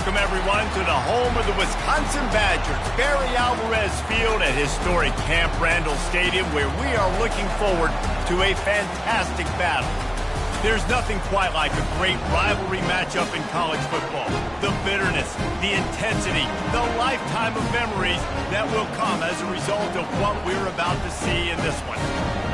Welcome, everyone, to the home of the Wisconsin Badgers, Barry Alvarez Field at historic Camp Randall Stadium, where we are looking forward to a fantastic battle. There's nothing quite like a great rivalry matchup in college football. The bitterness, the intensity, the lifetime of memories that will come as a result of what we're about to see in this one.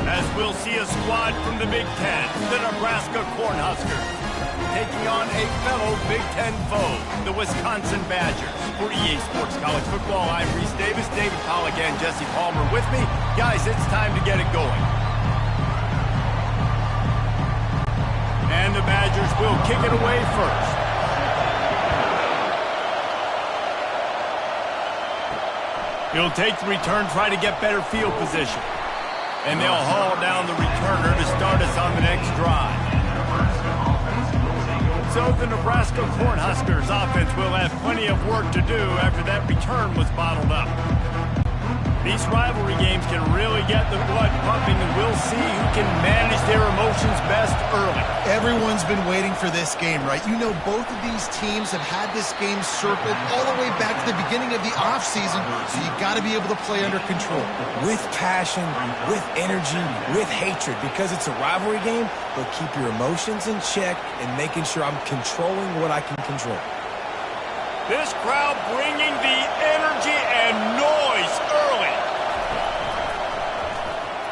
As we'll see a squad from the Big Ten, the Nebraska Cornhuskers, taking on a fellow Big Ten foe, the Wisconsin Badgers. For EA Sports College Football, I'm Reese Davis, David Pollack, and Jesse Palmer with me. Guys, it's time to get it going. And the Badgers will kick it away first. He'll take the return, try to get better field position. And they'll haul down the returner to start us on the next drive. So the Nebraska Cornhuskers offense will have plenty of work to do after that return was bottled up. These rivalry games can really get the blood pumping, and we'll see who can manage their emotions best early. Everyone's been waiting for this game, right? You know, both of these teams have had this game circled all the way back to the beginning of the offseason, so you got to be able to play under control. With passion, with energy, with hatred, because it's a rivalry game, but keep your emotions in check and making sure I'm controlling what I can control. This crowd bringing the energy and noise early.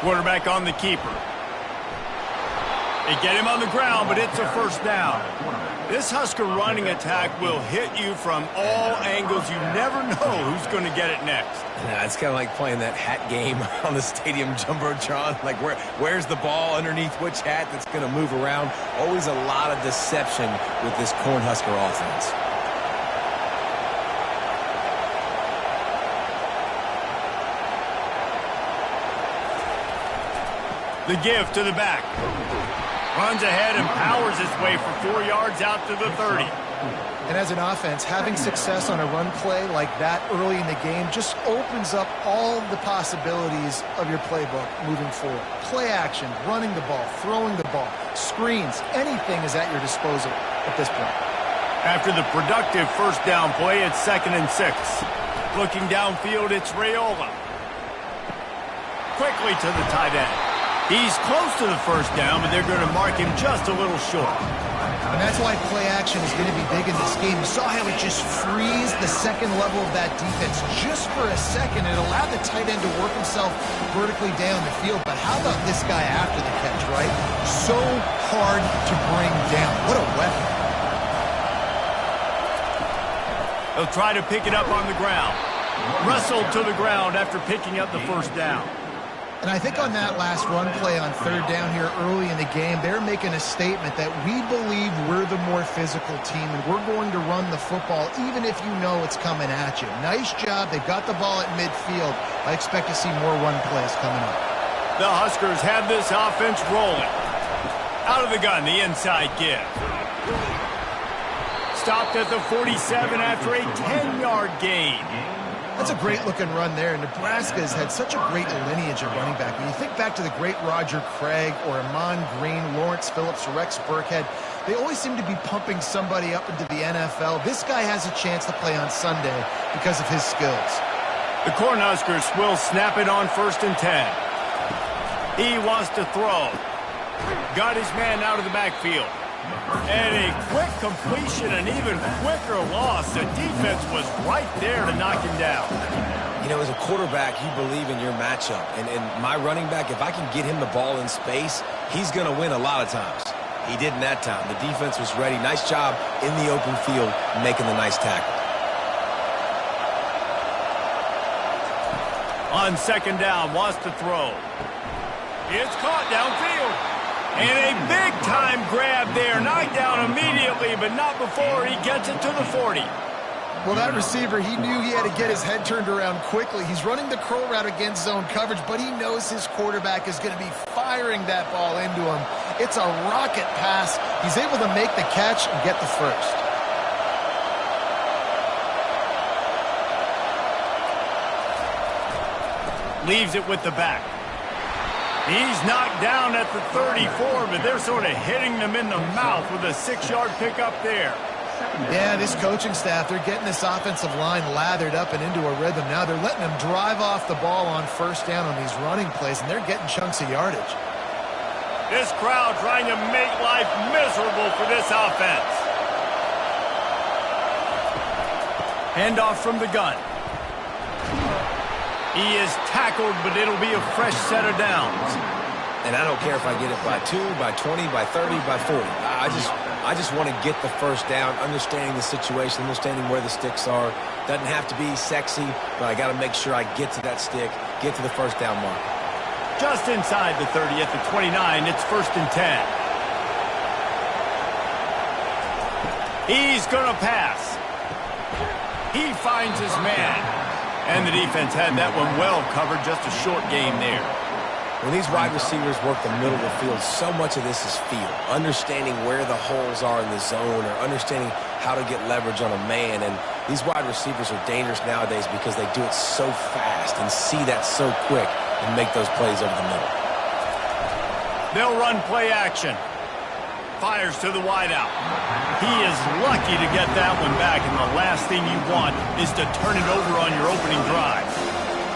Quarterback on the keeper. They get him on the ground, but it's a first down. This Husker running attack will hit you from all angles. You never know who's going to get it next. Yeah, it's kind of like playing that hat game on the stadium jumbotron. Like, where's the ball underneath which hat that's going to move around? Always a lot of deception with this Cornhusker offense. The give to the back. Runs ahead and powers his way for 4 yards out to the 30. And as an offense, having success on a run play like that early in the game just opens up all the possibilities of your playbook moving forward. Play action, running the ball, throwing the ball, screens, anything is at your disposal at this point. After the productive first down play, it's 2nd and 6. Looking downfield, it's Raiola. Quickly to the tight end. He's close to the first down, but they're going to mark him just a little short. And that's why play action is going to be big in this game. You saw how it just frees the second level of that defense just for a second. It allowed the tight end to work himself vertically down the field. But how about this guy after the catch, right? So hard to bring down. What a weapon. They'll try to pick it up on the ground. Wrestled to the ground after picking up the first down. And I think on that last run play on third down here early in the game, they're making a statement that we believe we're the more physical team and we're going to run the football even if you know it's coming at you. Nice job. They got the ball at midfield. I expect to see more run plays coming up. The Huskers have this offense rolling. Out of the gun, the inside give. Stopped at the 47 after a 10-yard gain. That's a great-looking run there. Nebraska has had such a great lineage of running back. When you think back to the great Roger Craig or Amon Green, Lawrence Phillips, Rex Burkhead, they always seem to be pumping somebody up into the NFL. This guy has a chance to play on Sunday because of his skills. The Cornhuskers will snap it on 1st and 10. He wants to throw. Got his man out of the backfield. And a quick completion, an even quicker loss. The defense was right there to knock him down. You know, as a quarterback, you believe in your matchup. And my running back, if I can get him the ball in space, he's going to win a lot of times. He didn't that time. The defense was ready. Nice job in the open field making the nice tackle. On 2nd down, wants to throw. It's caught downfield. And a big-time grab there. Knocked down immediately, but not before he gets it to the 40. Well, that receiver, he knew he had to get his head turned around quickly. He's running the curl route against zone coverage, but he knows his quarterback is going to be firing that ball into him. It's a rocket pass. He's able to make the catch and get the first. Leaves it with the back. He's knocked down at the 34, but they're sort of hitting them in the mouth with a 6-yard pickup there. Yeah, this coaching staff, they're getting this offensive line lathered up and into a rhythm. Now they're letting them drive off the ball on first down on these running plays, and they're getting chunks of yardage. This crowd trying to make life miserable for this offense. Handoff from the gun. He is tackled, but it'll be a fresh set of downs. And I don't care if I get it by 2, by 20, by 30, by 40. I just want to get the first down, understanding the situation, understanding where the sticks are. Doesn't have to be sexy, but I got to make sure I get to that stick, get to the first down mark. Just inside the 30 at the 29, it's 1st and 10. He's going to pass. He finds his man. And the defense had that one well covered, just a short game there. When these wide receivers work the middle of the field, so much of this is feel. Understanding where the holes are in the zone or understanding how to get leverage on a man. And these wide receivers are dangerous nowadays because they do it so fast and see that so quick and make those plays over the middle. They'll run play action. Fires to the wideout. He is lucky to get that one back, and the last thing you want is to turn it over on your opening drive.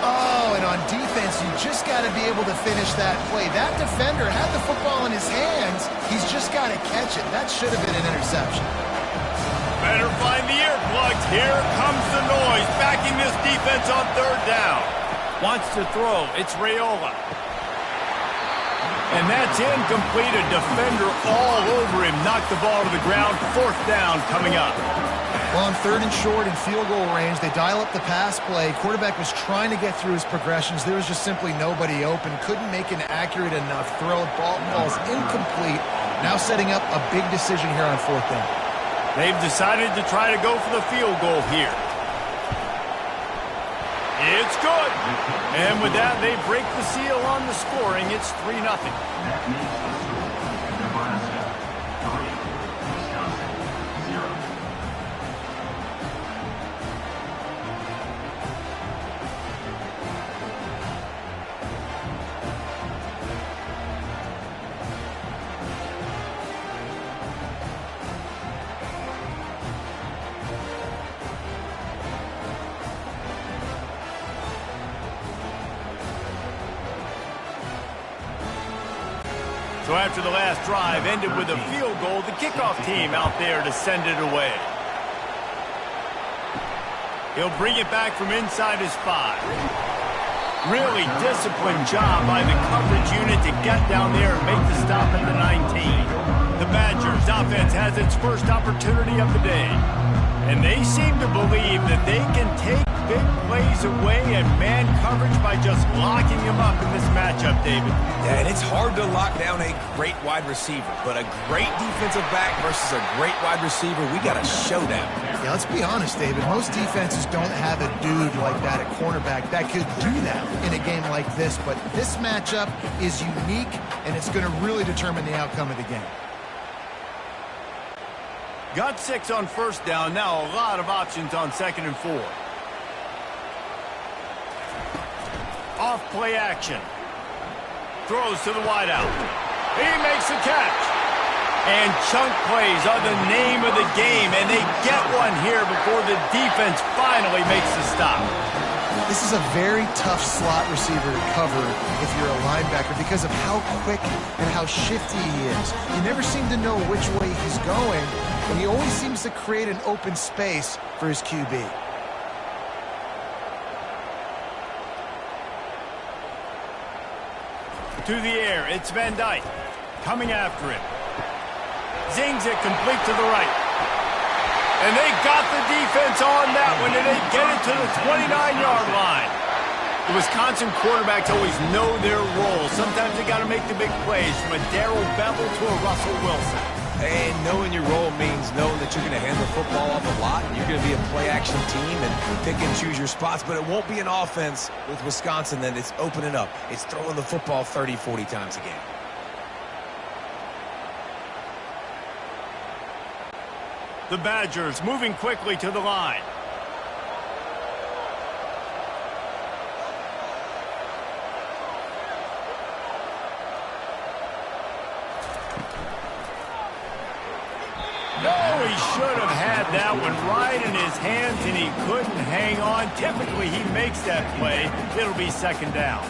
Oh, and on defense, you just got to be able to finish that play. That defender had the football in his hands. He's just got to catch it. That should have been an interception. Better find the earplugs. Here comes the noise, backing this defense on 3rd down. Wants to throw. It's Raiola. And that's incomplete. A defender all over him. Knocked the ball to the ground. 4th down coming up. Well, on 3rd and short and field goal range, they dial up the pass play. Quarterback was trying to get through his progressions. There was just simply nobody open. Couldn't make an accurate enough throw. Ball falls incomplete. Now setting up a big decision here on 4th down. They've decided to try to go for the field goal here. It's good. And with that, they break the seal on the scoring. It's 3-0. That means Nebraska 3, Wisconsin 0. So after the last drive ended with a field goal, the kickoff team out there to send it away. He'll bring it back from inside his 5. Really disciplined job by the coverage unit to get down there and make the stop at the 19. The Badgers offense has its first opportunity of the day. And they seem to believe that they can take big plays away and man coverage by just locking him up in this matchup, David. Yeah, and it's hard to lock down a great wide receiver, but a great defensive back versus a great wide receiver, we got a showdown. Yeah, let's be honest, David. Most defenses don't have a dude like that at cornerback that could do that in a game like this, but this matchup is unique, and it's going to really determine the outcome of the game. Got 6 on 1st down. Now a lot of options on 2nd and 4. Off play action. Throws to the wideout. He makes the catch. And chunk plays are the name of the game, and they get one here before the defense finally makes the stop. This is a very tough slot receiver to cover if you're a linebacker because of how quick and how shifty he is. You never seem to know which way he's going, and he always seems to create an open space for his QB. To the air, it's Van Dyke. Coming after him. Zings it complete to the right. And they got the defense on that one, and they get it to the 29-yard line. The Wisconsin quarterbacks always know their role. Sometimes they got to make the big plays, from a Darrell Bevel to a Russell Wilson. And knowing your role means knowing that you're going to hand the football off a lot. You're going to be a play-action team and pick and choose your spots, but it won't be an offense with Wisconsin that it's opening up. It's throwing the football 30, 40 times a game. The Badgers moving quickly to the line. No, he should have had that one right in his hands, and he couldn't hang on. Typically, he makes that play. It'll be second down.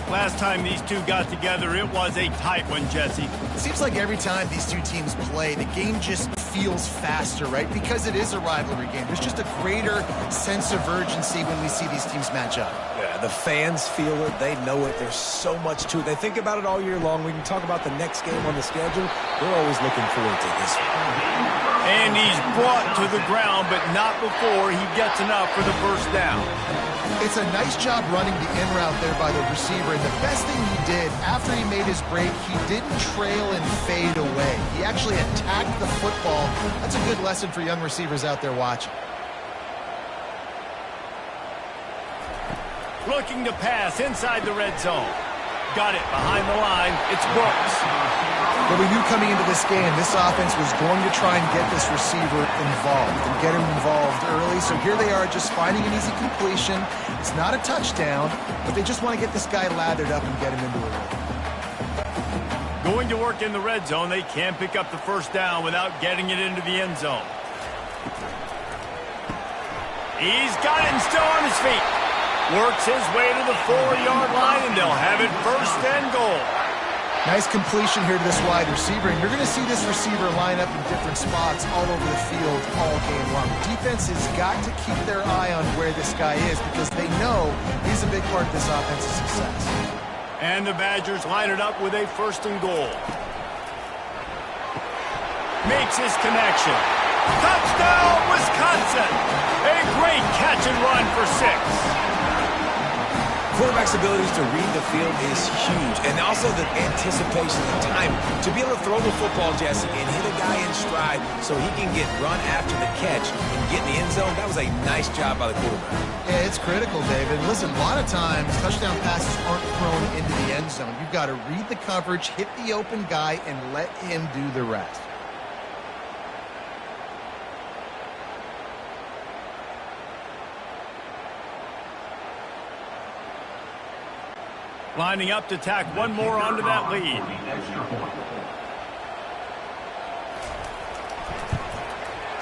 Last time these two got together, it was a tight one, Jesse. It seems like every time these two teams play, the game just feels faster, right? Because it is a rivalry game. There's just a greater sense of urgency when we see these teams match up. Yeah, the fans feel it. They know it. There's so much to it. They think about it all year long. We can talk about the next game on the schedule. They're always looking forward to this one. And he's brought to the ground, but not before he gets enough for the first down. It's a nice job running the in route there by the receiver, and the best thing he did after he made his break, he didn't trail and fade away. He actually attacked the football. That's a good lesson for young receivers out there watching. Looking to pass inside the red zone. Got it behind the line. It's Brooks. Well, we knew coming into this game, this offense was going to try and get this receiver involved and get him involved early. So here they are just finding an easy completion. It's not a touchdown, but they just want to get this guy lathered up and get him into a rhythm. Going to work in the red zone. They can't pick up the first down without getting it into the end zone. He's got it and still on his feet. Works his way to the 4-yard line, and they'll have it first and goal. Nice completion here to this wide receiver, and you're going to see this receiver line up in different spots all over the field all game long. Defense has got to keep their eye on where this guy is because they know he's a big part of this offense's success. And the Badgers line it up with a first and goal. Makes his connection. Touchdown, Wisconsin! A great catch and run for 6. Quarterback's abilities to read the field is huge, and also the anticipation and time to be able to throw the football, Jesse, and hit a guy in stride so he can get run after the catch and get in the end zone. That was a nice job by the quarterback. Yeah, it's critical, David. Listen, a lot of times touchdown passes aren't thrown into the end zone. You've got to read the coverage, hit the open guy, and let him do the rest. Lining up to tack one more onto that lead.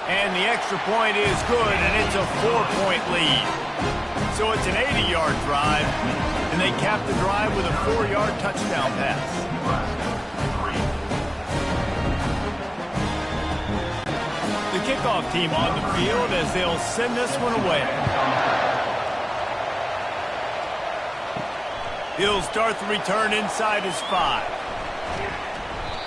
And the extra point is good, and it's a 4-point lead. So it's an 80-yard drive, and they cap the drive with a 4-yard touchdown pass. The kickoff team on the field as they'll send this one away. He'll start the return inside his 5.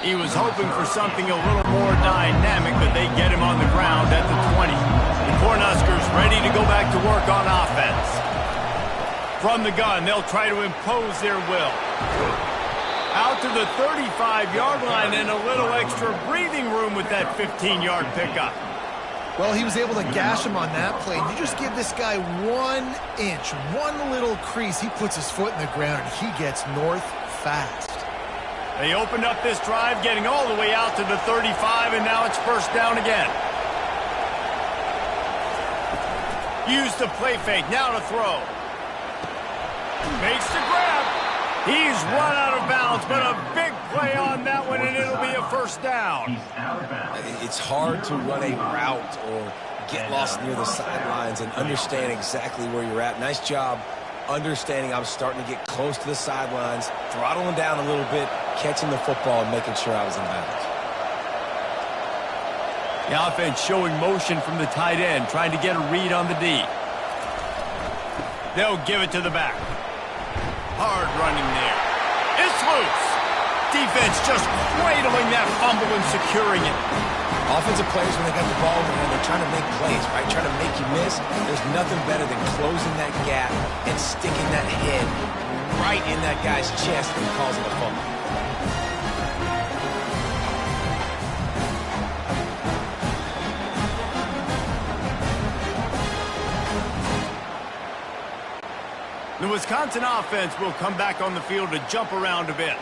He was hoping for something a little more dynamic, but they get him on the ground at the 20. The Cornhuskers ready to go back to work on offense. From the gun, they'll try to impose their will. Out to the 35-yard line and a little extra breathing room with that 15-yard pickup. Well, he was able to gash him on that play. You just give this guy 1 inch, one little crease. He puts his foot in the ground, and he gets north fast. They opened up this drive, getting all the way out to the 35, and now it's first down again. Use the play fake, now to throw. Makes the grab. He's run out of bounds, but a big play on that one, and it'll be a first down. It's hard to run a route or get lost near the sidelines and understand exactly where you're at. Nice job understanding I was starting to get close to the sidelines, throttling down a little bit, catching the football, and making sure I was in bounds. The offense showing motion from the tight end, trying to get a read on the D. They'll give it to the back. Hard running there. It's loose. Defense just cradling that fumble and securing it. Offensive players, when they got the ball in their hand, they're trying to make plays, right? Trying to make you miss. There's nothing better than closing that gap and sticking that head right in that guy's chest and causing a fumble. The Wisconsin offense will come back on the field to jump around a bit.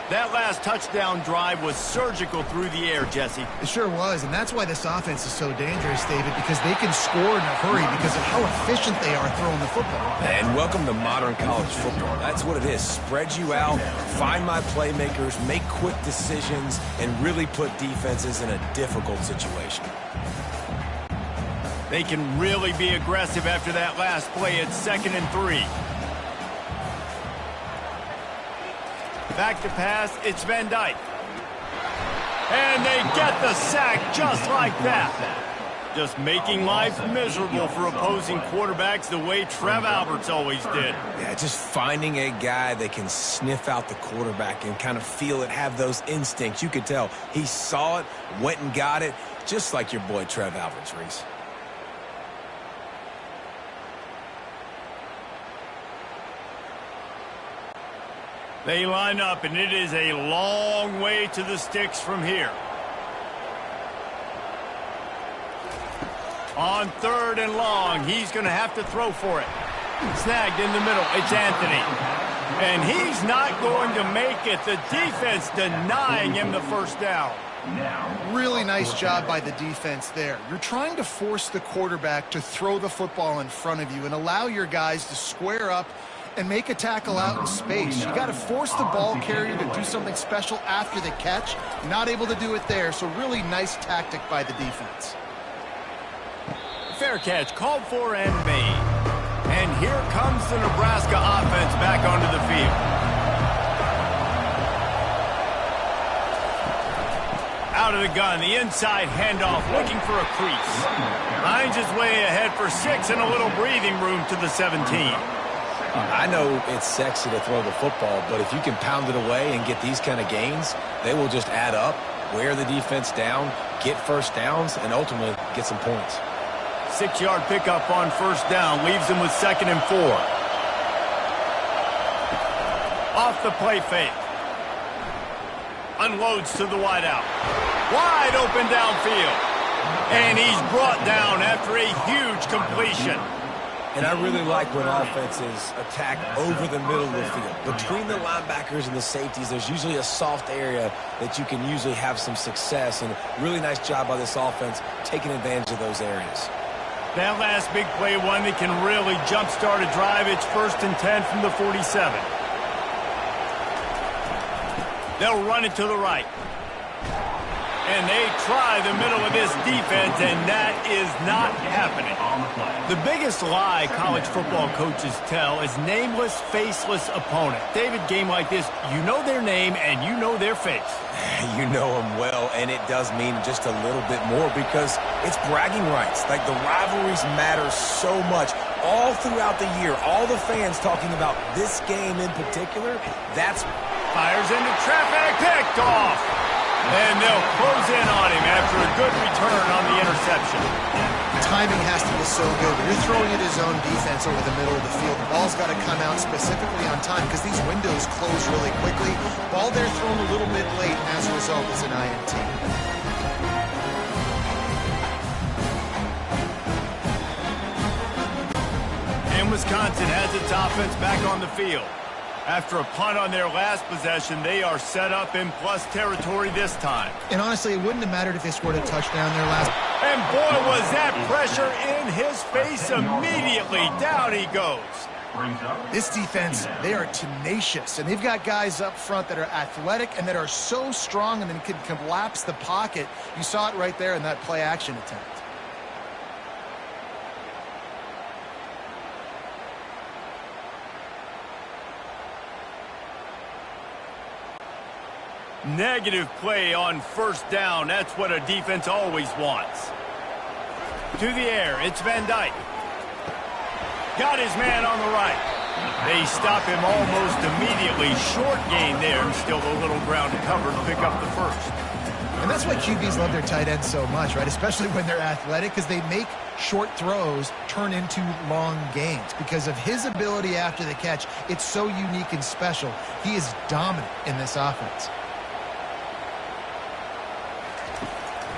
That last touchdown drive was surgical through the air, Jesse. It sure was, and that's why this offense is so dangerous, David, because they can score in a hurry because of how efficient they are throwing the football. And welcome to modern college football. That's what it is. Spread you out, find my playmakers, make quick decisions, and really put defenses in a difficult situation. They can really be aggressive after that last play. It's 2nd and 3. Back to pass, it's Van Dyke. And they get the sack just like that. Just making life miserable for opposing quarterbacks the way Trev Alberts always did. Yeah, just finding a guy that can sniff out the quarterback and kind of feel it, have those instincts. You could tell he saw it, went and got it, just like your boy Trev Alberts, Reese. They line up, and it is a long way to the sticks from here. On 3rd and long, he's going to have to throw for it. Snagged in the middle, it's Anthony. And he's not going to make it. The defense denying him the first down. Really nice job by the defense there. You're trying to force the quarterback to throw the football in front of you and allow your guys to square up and make a tackle out in space. You got to force the ball carrier to do something special after the catch. Not able to do it there, so really nice tactic by the defense. Fair catch called for and made. And here comes the Nebraska offense back onto the field. Out of the gun, the inside handoff, looking for a crease. Finds his way ahead for 6 and a little breathing room to the 17. I know it's sexy to throw the football, but if you can pound it away and get these kind of gains, they will just add up, wear the defense down, get first downs, and ultimately get some points. 6-yard pickup on 1st down, leaves him with 2nd and 4. Off the play fake. Unloads to the wideout. Wide open downfield. And he's brought down after a huge completion. And I really like when offenses attack over the middle of the field. Between the linebackers and the safeties, there's usually a soft area that you can usually have some success. And really nice job by this offense taking advantage of those areas. That last big play, one that can really jumpstart a drive. It's 1st and 10 from the 47. They'll run it to the right. And they try the middle of this defense, and that is not happening. The biggest lie college football coaches tell is nameless, faceless opponent. David, game like this, you know their name and you know their face. You know them well, and it does mean just a little bit more because it's bragging rights. Like, the rivalries matter so much all throughout the year. All the fans talking about this game in particular, that's... Fires into traffic, picked off. And they'll close in on him after a good return on the interception. Timing has to be so good. When you're throwing at his own defense over the middle of the field, the ball's got to come out specifically on time because these windows close really quickly. Ball there thrown a little bit late, and as a result, is an INT. And Wisconsin has its offense back on the field. After a punt on their last possession, they are set up in plus territory this time. And honestly, it wouldn't have mattered if they scored a touchdown there last. And boy, was that pressure in his face immediately. Down he goes. This defense, they are tenacious, and they've got guys up front that are athletic and that are so strong and then can collapse the pocket. You saw it right there in that play action attempt. Negative play on 1st down. That's what a defense always wants. To the air, it's Van Dyke. Got his man on the right. They stop him almost immediately. Short gain there, and still a little ground to cover to pick up the first. And that's why QBs love their tight ends so much, right? Especially when they're athletic, because they make short throws turn into long gains. Because of his ability after the catch, it's so unique and special. He is dominant in this offense.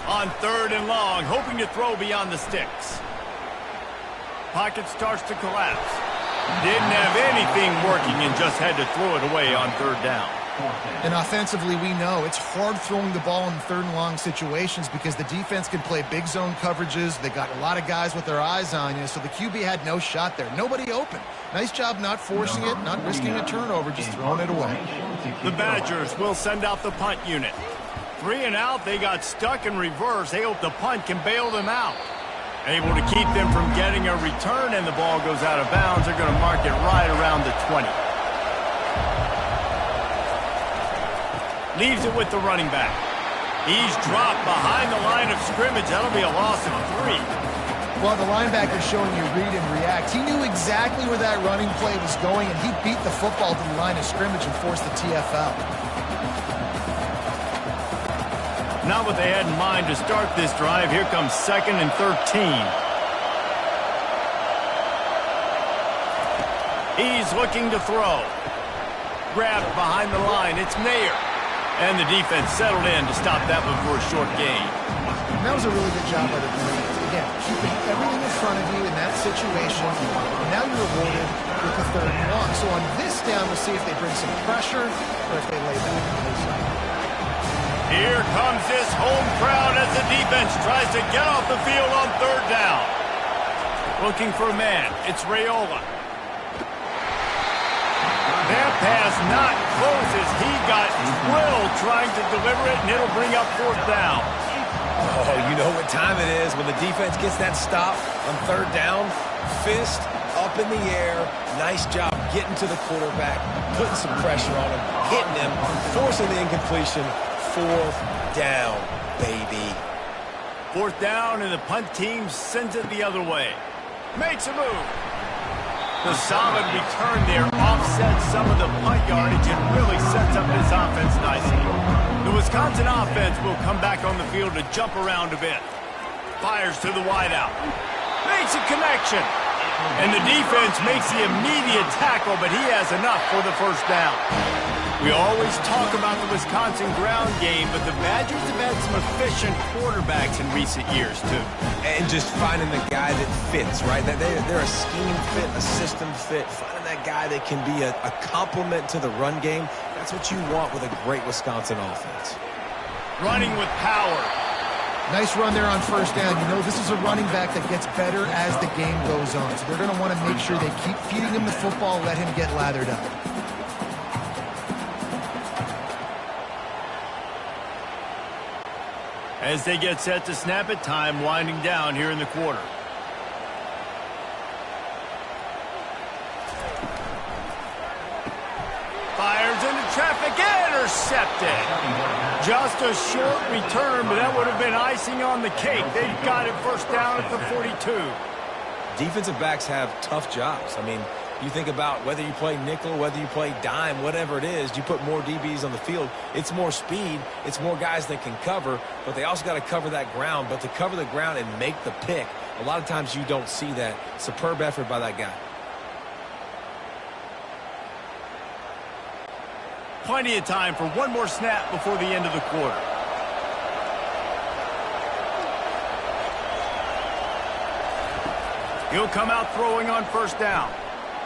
On 3rd and long, hoping to throw beyond the sticks. Pocket starts to collapse. Didn't have anything working and just had to throw it away on 3rd down. And offensively, we know it's hard throwing the ball in 3rd and long situations because the defense can play big zone coverages. They got a lot of guys with their eyes on you, so the QB had no shot there. Nobody open. Nice job not forcing it, not risking a turnover, just throwing it away. The Badgers will send out the punt unit. 3 and out, they got stuck in reverse. They hope the punt can bail them out. Able to keep them from getting a return, and the ball goes out of bounds. They're going to mark it right around the 20. Leaves it with the running back. He's dropped behind the line of scrimmage. That'll be a loss of 3. Well, the linebacker's showing you read and react. He knew exactly where that running play was going, and he beat the football to the line of scrimmage and forced the TFL. Not what they had in mind to start this drive. Here comes 2nd and 13. He's looking to throw. Grabbed behind the line. It's Mayer. And the defense settled in to stop that one for a short gain. And that was a really good job by the defense. Again, keeping everything in front of you in that situation. And now you're rewarded with the 3rd and long. So on this down, we'll see if they bring some pressure or if they lay back on this side. Here comes this home crowd as the defense tries to get off the field on 3rd down. Looking for a man. It's Raiola. That pass not close as he got drilled trying to deliver it, and it'll bring up 4th down. Oh, you know what time it is when the defense gets that stop on 3rd down. Fist up in the air. Nice job getting to the quarterback, putting some pressure on him, hitting him, forcing the incompletion. 4th down, baby. 4th down, and the punt team sends it the other way. Makes a move. The solid return there offsets some of the punt yardage and really sets up his offense nicely. The Wisconsin offense will come back on the field to jump around a bit. Fires to the wideout. Makes a connection. And the defense makes the immediate tackle, but he has enough for the 1st down. We always talk about the Wisconsin ground game, but the Badgers have had some efficient quarterbacks in recent years, too. And just finding the guy that fits, right? They're a scheme fit, a system fit. Finding that guy that can be a complement to the run game. That's what you want with a great Wisconsin offense. Running with power. Nice run there on 1st down. You know, this is a running back that gets better as the game goes on. So they're going to want to make sure they keep feeding him the football, let him get lathered up. As they get set to snap it, time winding down here in the quarter. Fires into traffic, intercepted. Just a short return, but that would have been icing on the cake. They've got it 1st down at the 42. Defensive backs have tough jobs. I mean, you think about whether you play nickel, whether you play dime, whatever it is, you put more DBs on the field. It's more speed. It's more guys that can cover, but they also got to cover that ground. But to cover the ground and make the pick, a lot of times you don't see that. Superb effort by that guy. Plenty of time for one more snap before the end of the quarter. He'll come out throwing on 1st down.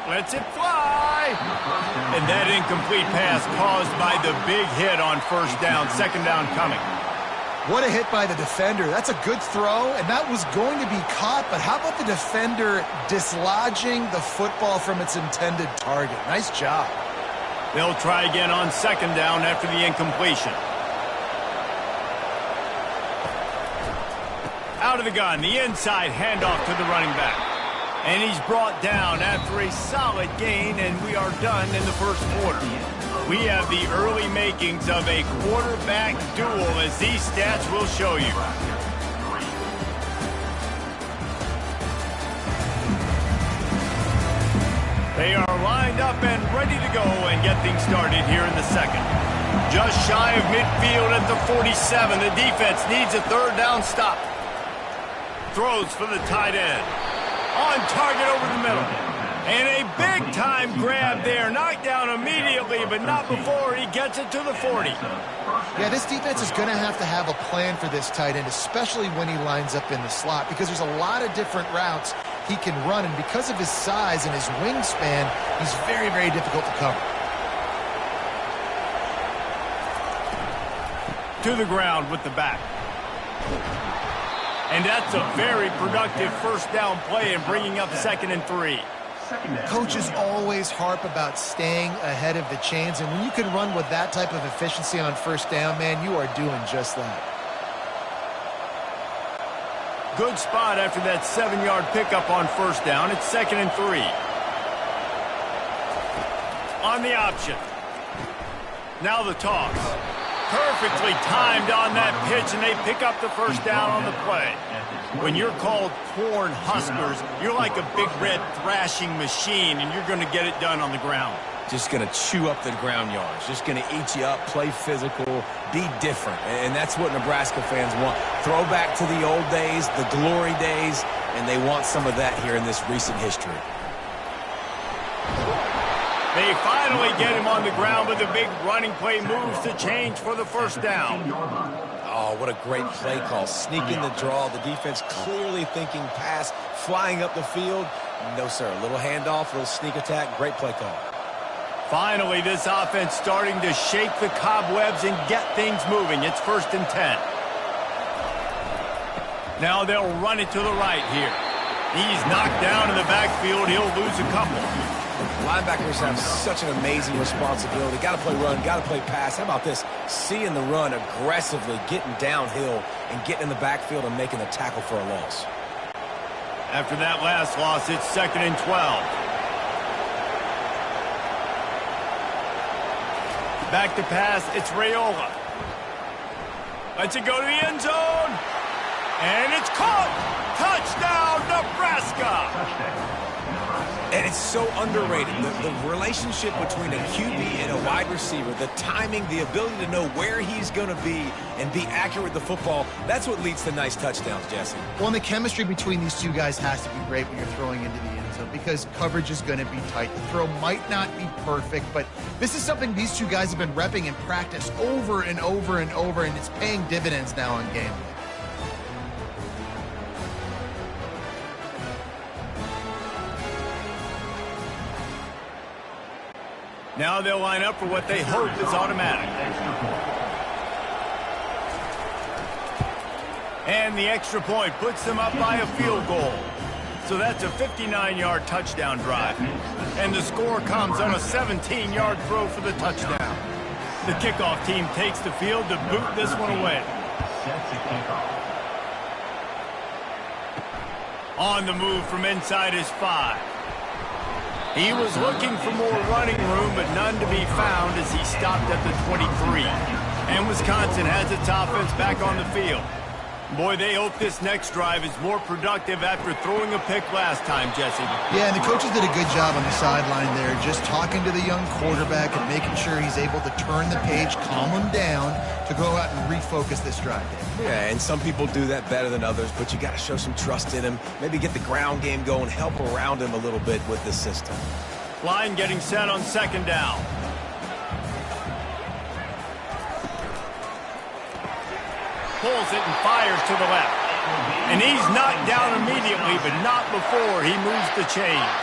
Lets it fly. And that incomplete pass caused by the big hit on 1st down. 2nd down coming. What a hit by the defender. That's a good throw, and that was going to be caught, but how about the defender dislodging the football from its intended target? Nice job. They'll try again on 2nd down after the incompletion. Out of the gun, the inside handoff to the running back. And he's brought down after a solid gain, and we are done in the 1st quarter. We have the early makings of a quarterback duel, as these stats will show you. They are lined up and ready to go and get things started here in the 2nd. Just shy of midfield at the 47. The defense needs a 3rd down stop. Throws for the tight end. On target over the middle. And a big-time grab there. Knocked down immediately, but not before he gets it to the 40. Yeah, this defense is going to have a plan for this tight end, especially when he lines up in the slot, because there's a lot of different routes he can run, and because of his size and his wingspan, he's very, very difficult to cover. To the ground with the back. And that's a very productive 1st down play and bringing up 2nd and 3. Coaches always harp about staying ahead of the chains, and when you can run with that type of efficiency on 1st down, man, you are doing just that. Good spot after that 7-yard pickup on first down. It's 2nd and 3. On the option. Now the toss. Perfectly timed on that pitch, and they pick up the first down on the play. When you're called Cornhuskers, you're like a big red thrashing machine, and you're going to get it done on the ground. Just going to chew up the ground yards. Just going to eat you up, play physical, be different. And that's what Nebraska fans want. Throwback to the old days, the glory days, and they want some of that here in this recent history. They finally get him on the ground, but the big running play moves the change for the first down. Oh, what a great play call. Sneaking the draw. The defense clearly thinking pass, flying up the field. No, sir. A little handoff, a little sneak attack. Great play call. Finally, this offense starting to shake the cobwebs and get things moving. It's 1st and 10. Now they'll run it to the right here. He's knocked down in the backfield. He'll lose a couple. Linebackers have such an amazing responsibility. Got to play run, got to play pass. How about this? Seeing the run aggressively, getting downhill, and getting in the backfield and making the tackle for a loss. After that last loss, it's 2nd and 12. Back to pass, it's Raiola. Lets it go to the end zone. And it's caught. Touchdown, Nebraska. And it's so underrated. The relationship between a QB and a wide receiver, the timing, the ability to know where he's going to be and be accurate with the football, that's what leads to nice touchdowns, Jesse. Well, and the chemistry between these two guys has to be great when you're throwing into the end zone because coverage is going to be tight. The throw might not be perfect, but this is something these two guys have been repping in practice over and over and over, and it's paying dividends now on game day. Now they'll line up for what they hope is automatic. And the extra point puts them up by a field goal. So that's a 59-yard touchdown drive. And the score comes on a 17-yard throw for the touchdown. The kickoff team takes the field to boot this one away. On the move from inside his 5. He was looking for more running room, but none to be found as he stopped at the 23. And Wisconsin has its offense back on the field. Boy, they hope this next drive is more productive after throwing a pick last time, Jesse. Yeah, and the coaches did a good job on the sideline there, just talking to the young quarterback and making sure he's able to turn the page, calm him down, to go out and refocus this drive. Yeah, and some people do that better than others, but you got to show some trust in him, maybe get the ground game going, help around him a little bit with this system. Line getting set on 2nd down. Pulls it and fires to the left. And he's knocked down immediately, but not before he moves the chains.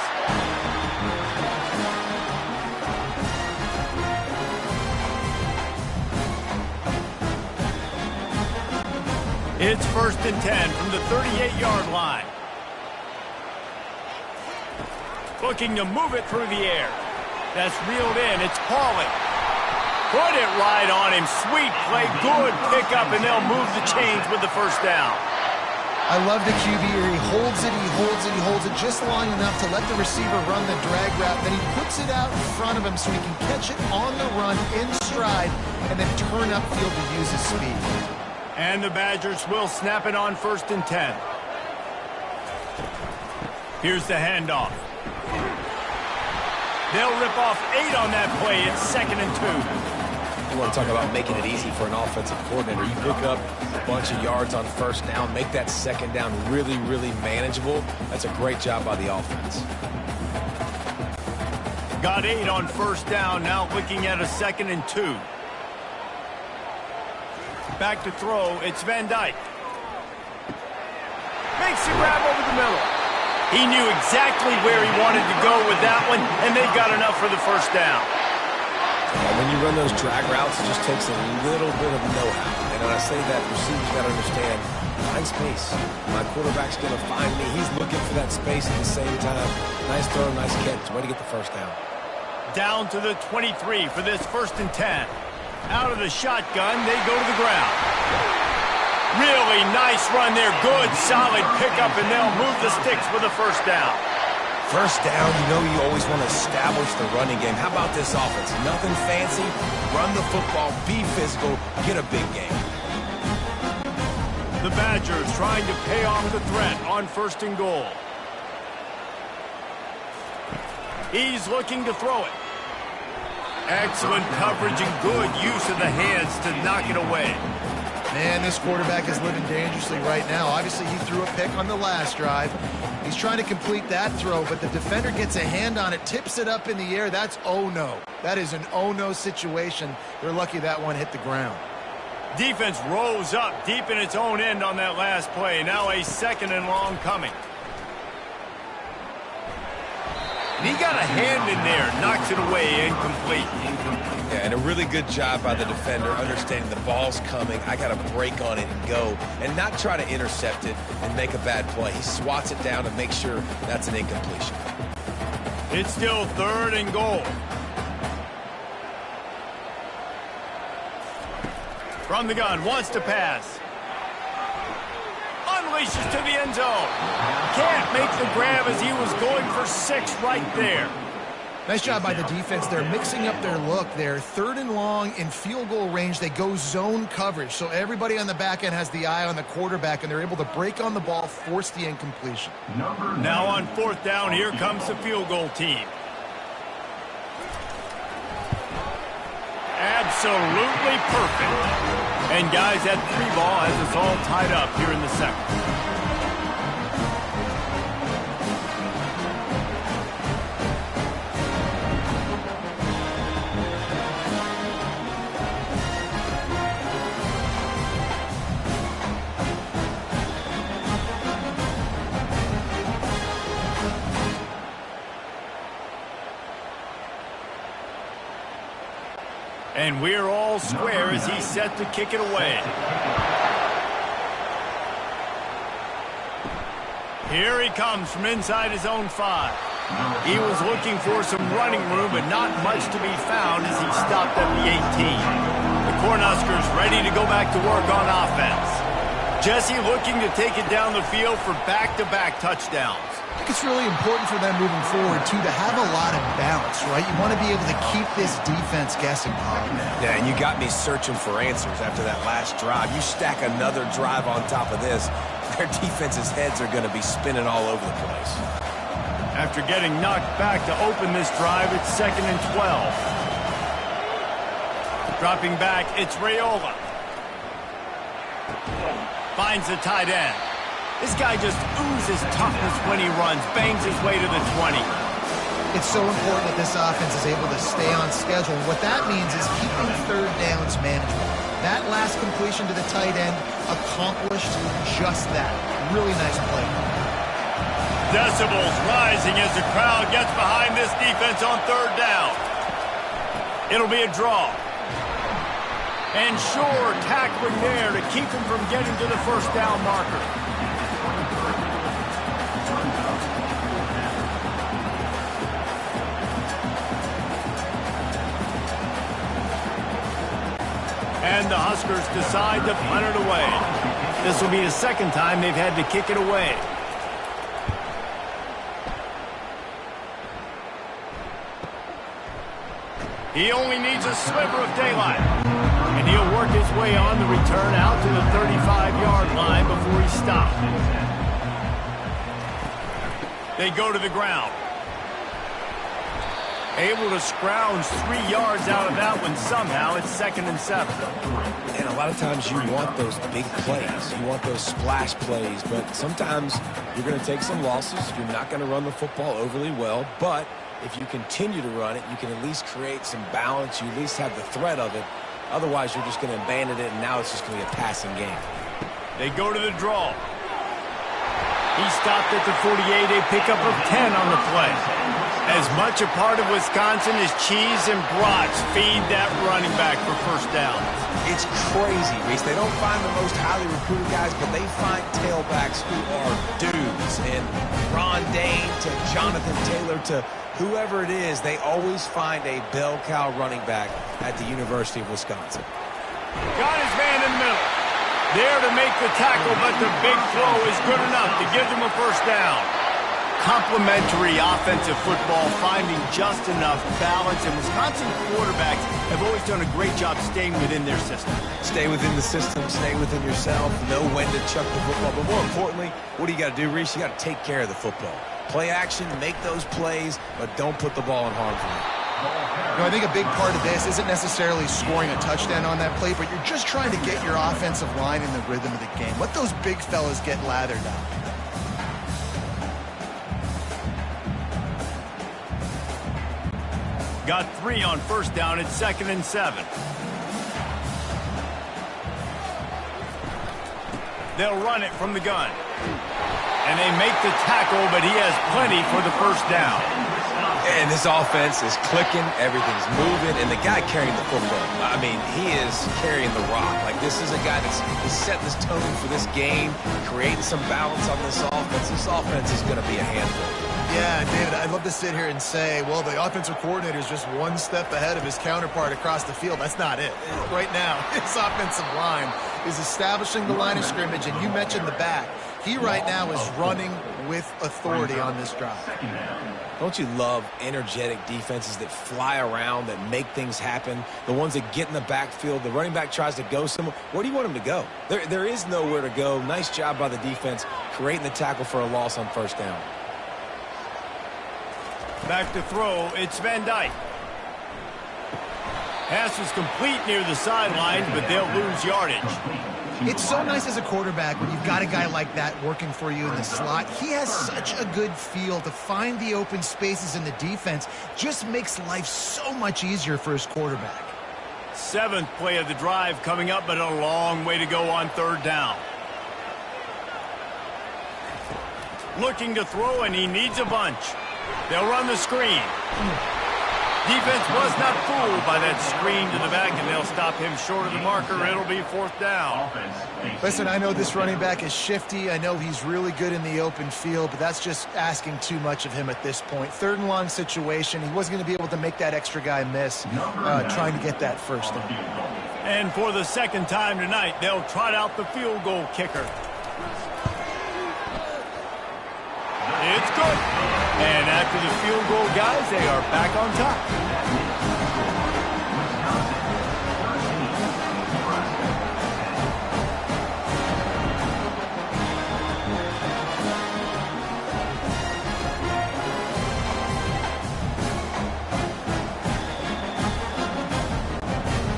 It's 1st and 10 from the 38-yard line. Looking to move it through the air. That's reeled in. It's Pauly. Put it right on him. Sweet play. Good pickup, and they'll move the chains with the first down. I love the QB here. He holds it, he holds it, he holds it just long enough to let the receiver run the drag route. Then he puts it out in front of him so he can catch it on the run in stride and then turn upfield to use his speed. And the Badgers will snap it on 1st and 10. Here's the handoff. They'll rip off 8 on that play. It's 2nd and 2. You want to talk about making it easy for an offensive coordinator. You pick up a bunch of yards on first down, make that 2nd down really, really manageable. That's a great job by the offense. Got 8 on first down, now looking at a 2nd and 2. Back to throw, it's Van Dyke. Makes the grab over the middle. He knew exactly where he wanted to go with that one, and they got enough for the first down. When you run those drag routes, it just takes a little bit of know-how. And when I say that, receivers got to understand, find space. My quarterback's going to find me. He's looking for that space at the same time. Nice throw, nice catch. Way to get the first down. Down to the 23 for this 1st and 10. Out of the shotgun, they go to the ground. Really nice Nice run there. Good, solid pickup, and they'll move the sticks with a first down. First down, you know you always want to establish the running game. How about this offense? Nothing fancy. Run the football, be physical, get a big game. The Badgers trying to pay off the threat on 1st and goal. He's looking to throw it. Excellent coverage and good use of the hands to knock it away. Man, this quarterback is living dangerously right now. Obviously, he threw a pick on the last drive. He's trying to complete that throw, but the defender gets a hand on it, tips it up in the air. That's oh-no. That is an oh-no situation. They're lucky that one hit the ground. Defense rose up deep in its own end on that last play. Now a 2nd and long coming. And he got a hand in there, knocks it away, incomplete. Yeah, and a really good job by the defender, understanding the ball's coming. I got to break on it and go, and not try to intercept it and make a bad play. He swats it down and makes sure that's an incompletion. It's still 3rd and goal. From the gun, wants to pass. Unleashes to the end zone. Can't make the grab as he was going for 6 right there. Nice job by the defense. They're mixing up their look there. 3rd and long in field goal range. They go zone coverage. So everybody on the back end has the eye on the quarterback, and they're able to break on the ball, force the incompletion. Now on 4th down, here comes the field goal team. Absolutely perfect. And guys, that 3 ball has us all tied up here in the 2nd. And we're all square as he's set to kick it away. Here he comes from inside his own 5. He was looking for some running room, but not much to be found as he stopped at the 18. The Cornhuskers ready to go back to work on offense. Jesse looking to take it down the field for back-to-back touchdowns. I think it's really important for them moving forward, too, to have a lot of balance, right? You want to be able to keep this defense guessing, Bob. Yeah, and you got me searching for answers after that last drive. You stack another drive on top of this, their defense's heads are going to be spinning all over the place. After getting knocked back to open this drive, it's 2nd and 12. Dropping back, it's Raiola. Finds the tight end. This guy just oozes toughness when he runs, bangs his way to the 20. It's so important that this offense is able to stay on schedule. What that means is keeping 3rd downs manageable. That last completion to the tight end accomplished just that. Really nice play. Decibels rising as the crowd gets behind this defense on 3rd down. It'll be a draw. And Shore tackling there to keep him from getting to the 1st down marker. And the Huskers decide to punt it away. This will be the 2nd time they've had to kick it away. He only needs a sliver of daylight. And he'll work his way on the return out to the 35-yard line before he stopped. They go to the ground. Able to scrounge 3 yards out of that one somehow. It's 2nd and 7. And a lot of times you want those big plays. You want those splash plays. But sometimes you're going to take some losses. You're not going to run the football overly well. But if you continue to run it, you can at least create some balance. You at least have the threat of it. Otherwise, you're just going to abandon it, and now it's just going to be a passing game. They go to the draw. He stopped at the 48, a pickup of 10 on the play. As much a part of Wisconsin as cheese and brats feed that running back for 1st down. It's crazy, Reese. They don't find the most highly recruited guys, but they find tailbacks who are dudes. And Ron Dane to Jonathan Taylor to whoever it is, they always find a bell cow running back at the University of Wisconsin. Got his man in the middle. There to make the tackle, but the big throw is good enough to give them a first down. Complementary offensive football, finding just enough balance, and Wisconsin quarterbacks have always done a great job staying within their system. Stay within the system, stay within yourself, know when to chuck the football. But more importantly, what do you got to do, Reese? You got to take care of the football. Play action, make those plays, but don't put the ball in harm's way. I think a big part of this isn't necessarily scoring a touchdown on that play, but you're just trying to get your offensive line in the rhythm of the game. Let those big fellas get lathered up. Got 3 on first down at 2nd and 7. They'll run it from the gun. And they make the tackle, but he has plenty for the first down. And this offense is clicking, everything's moving, and the guy carrying the football, I mean, he is carrying the rock. Like, this is a guy that's setting this tone for this game, creating some balance on this offense. This offense is going to be a handful. Yeah, David, I'd love to sit here and say, well, the offensive coordinator is just one step ahead of his counterpart across the field. That's not it. Right now, his offensive line is establishing the line of scrimmage, and you mentioned the back. He right now is running with authority on this drive. Don't you love energetic defenses that fly around, that make things happen? The ones that get in the backfield, the running back tries to go somewhere. Where do you want him to go? There is nowhere to go. Nice job by the defense creating the tackle for a loss on first down. Back to throw, it's Van Dyke. Pass is complete near the sidelines, but they'll lose yardage. It's so nice as a quarterback when you've got a guy like that working for you in the slot. He has such a good feel to find the open spaces in the defense. Just makes life so much easier for his quarterback. 7th play of the drive coming up, but a long way to go on third down. Looking to throw, and he needs a bunch. They'll run the screen. Defense was not fooled by that screen to the back, and they'll stop him short of the marker. It'll be 4th down. Listen, I know this running back is shifty. I know he's really good in the open field, but that's just asking too much of him at this point. 3rd and long situation. He wasn't going to be able to make that extra guy miss trying to get that first down. And for the 2nd time tonight, they'll trot out the field goal kicker. It's good. And after the field goal, guys, they are back on top.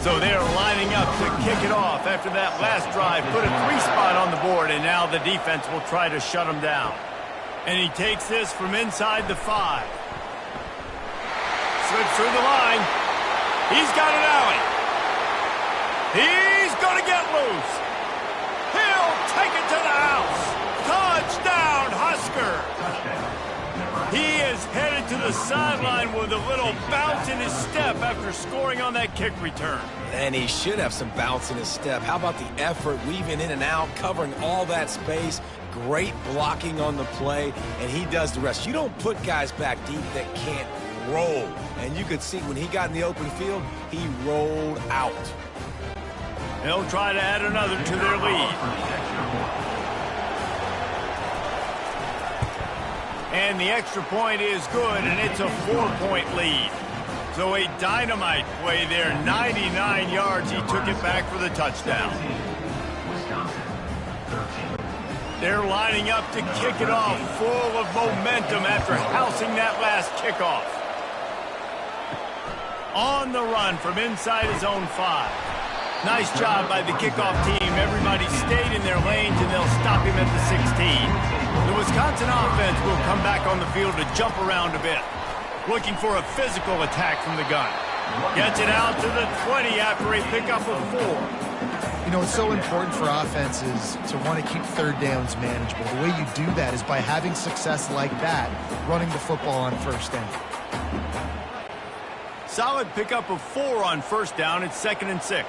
So they are lining up to kick it off after that last drive. Put a 3 spot on the board, and now the defense will try to shut them down. And he takes this from inside the 5. Slips through the line. He's got an alley. He's going to get loose. He'll take it to the house. Touchdown, Husker. He is headed to the sideline with a little bounce in his step after scoring on that kick return. And he should have some bounce in his step. How about the effort, weaving in and out, covering all that space. Great blocking on the play, and he does the rest. You don't put guys back deep that can't roll. And you could see when he got in the open field, he rolled out. They'll try to add another to their lead. And the extra point is good, and it's a 4-point lead. So a dynamite play there, 99 yards. He took it back for the touchdown. They're lining up to kick it off, full of momentum after housing that last kickoff. On the run from inside his own 5. Nice job by the kickoff team. Everybody stayed in their lanes, and they'll stop him at the 16. The Wisconsin offense will come back on the field to jump around a bit, looking for a physical attack from the gun. Gets it out to the 20 after a pickup of 4. You know, it's so important for offenses to want to keep third downs manageable. The way you do that is by having success like that, running the football on first down. Solid pickup of 4 on first down. It's 2nd and 6.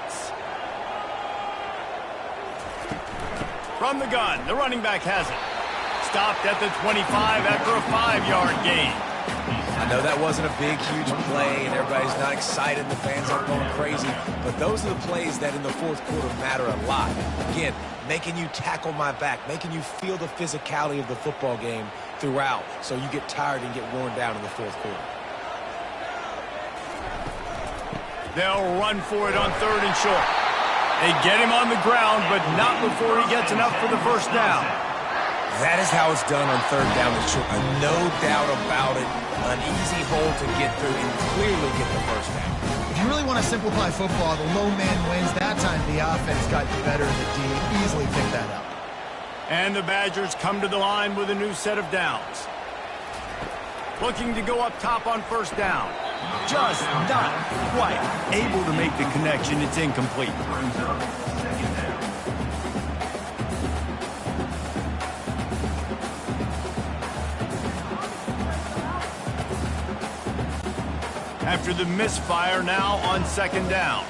From the gun, the running back has it. Stopped at the 25 after a 5-yard gain. I know that wasn't a big, huge play, and everybody's not excited, the fans aren't going crazy, but those are the plays that in the 4th quarter matter a lot. Again, making you tackle my back, making you feel the physicality of the football game throughout, so you get tired and get worn down in the fourth quarter. They'll run for it on 3rd and short. They get him on the ground, but not before he gets enough for the first down. That is how it's done on 3rd down and short. No doubt about it. An easy hole to get through and clearly get the first down. If you really want to simplify football, the low man wins. That time the offense got the better of the D. Easily picked that up. And the Badgers come to the line with a new set of downs. Looking to go up top on 1st down. Just not quite able to make the connection. It's incomplete. Brings up 2nd down. After the misfire, now on 2nd down.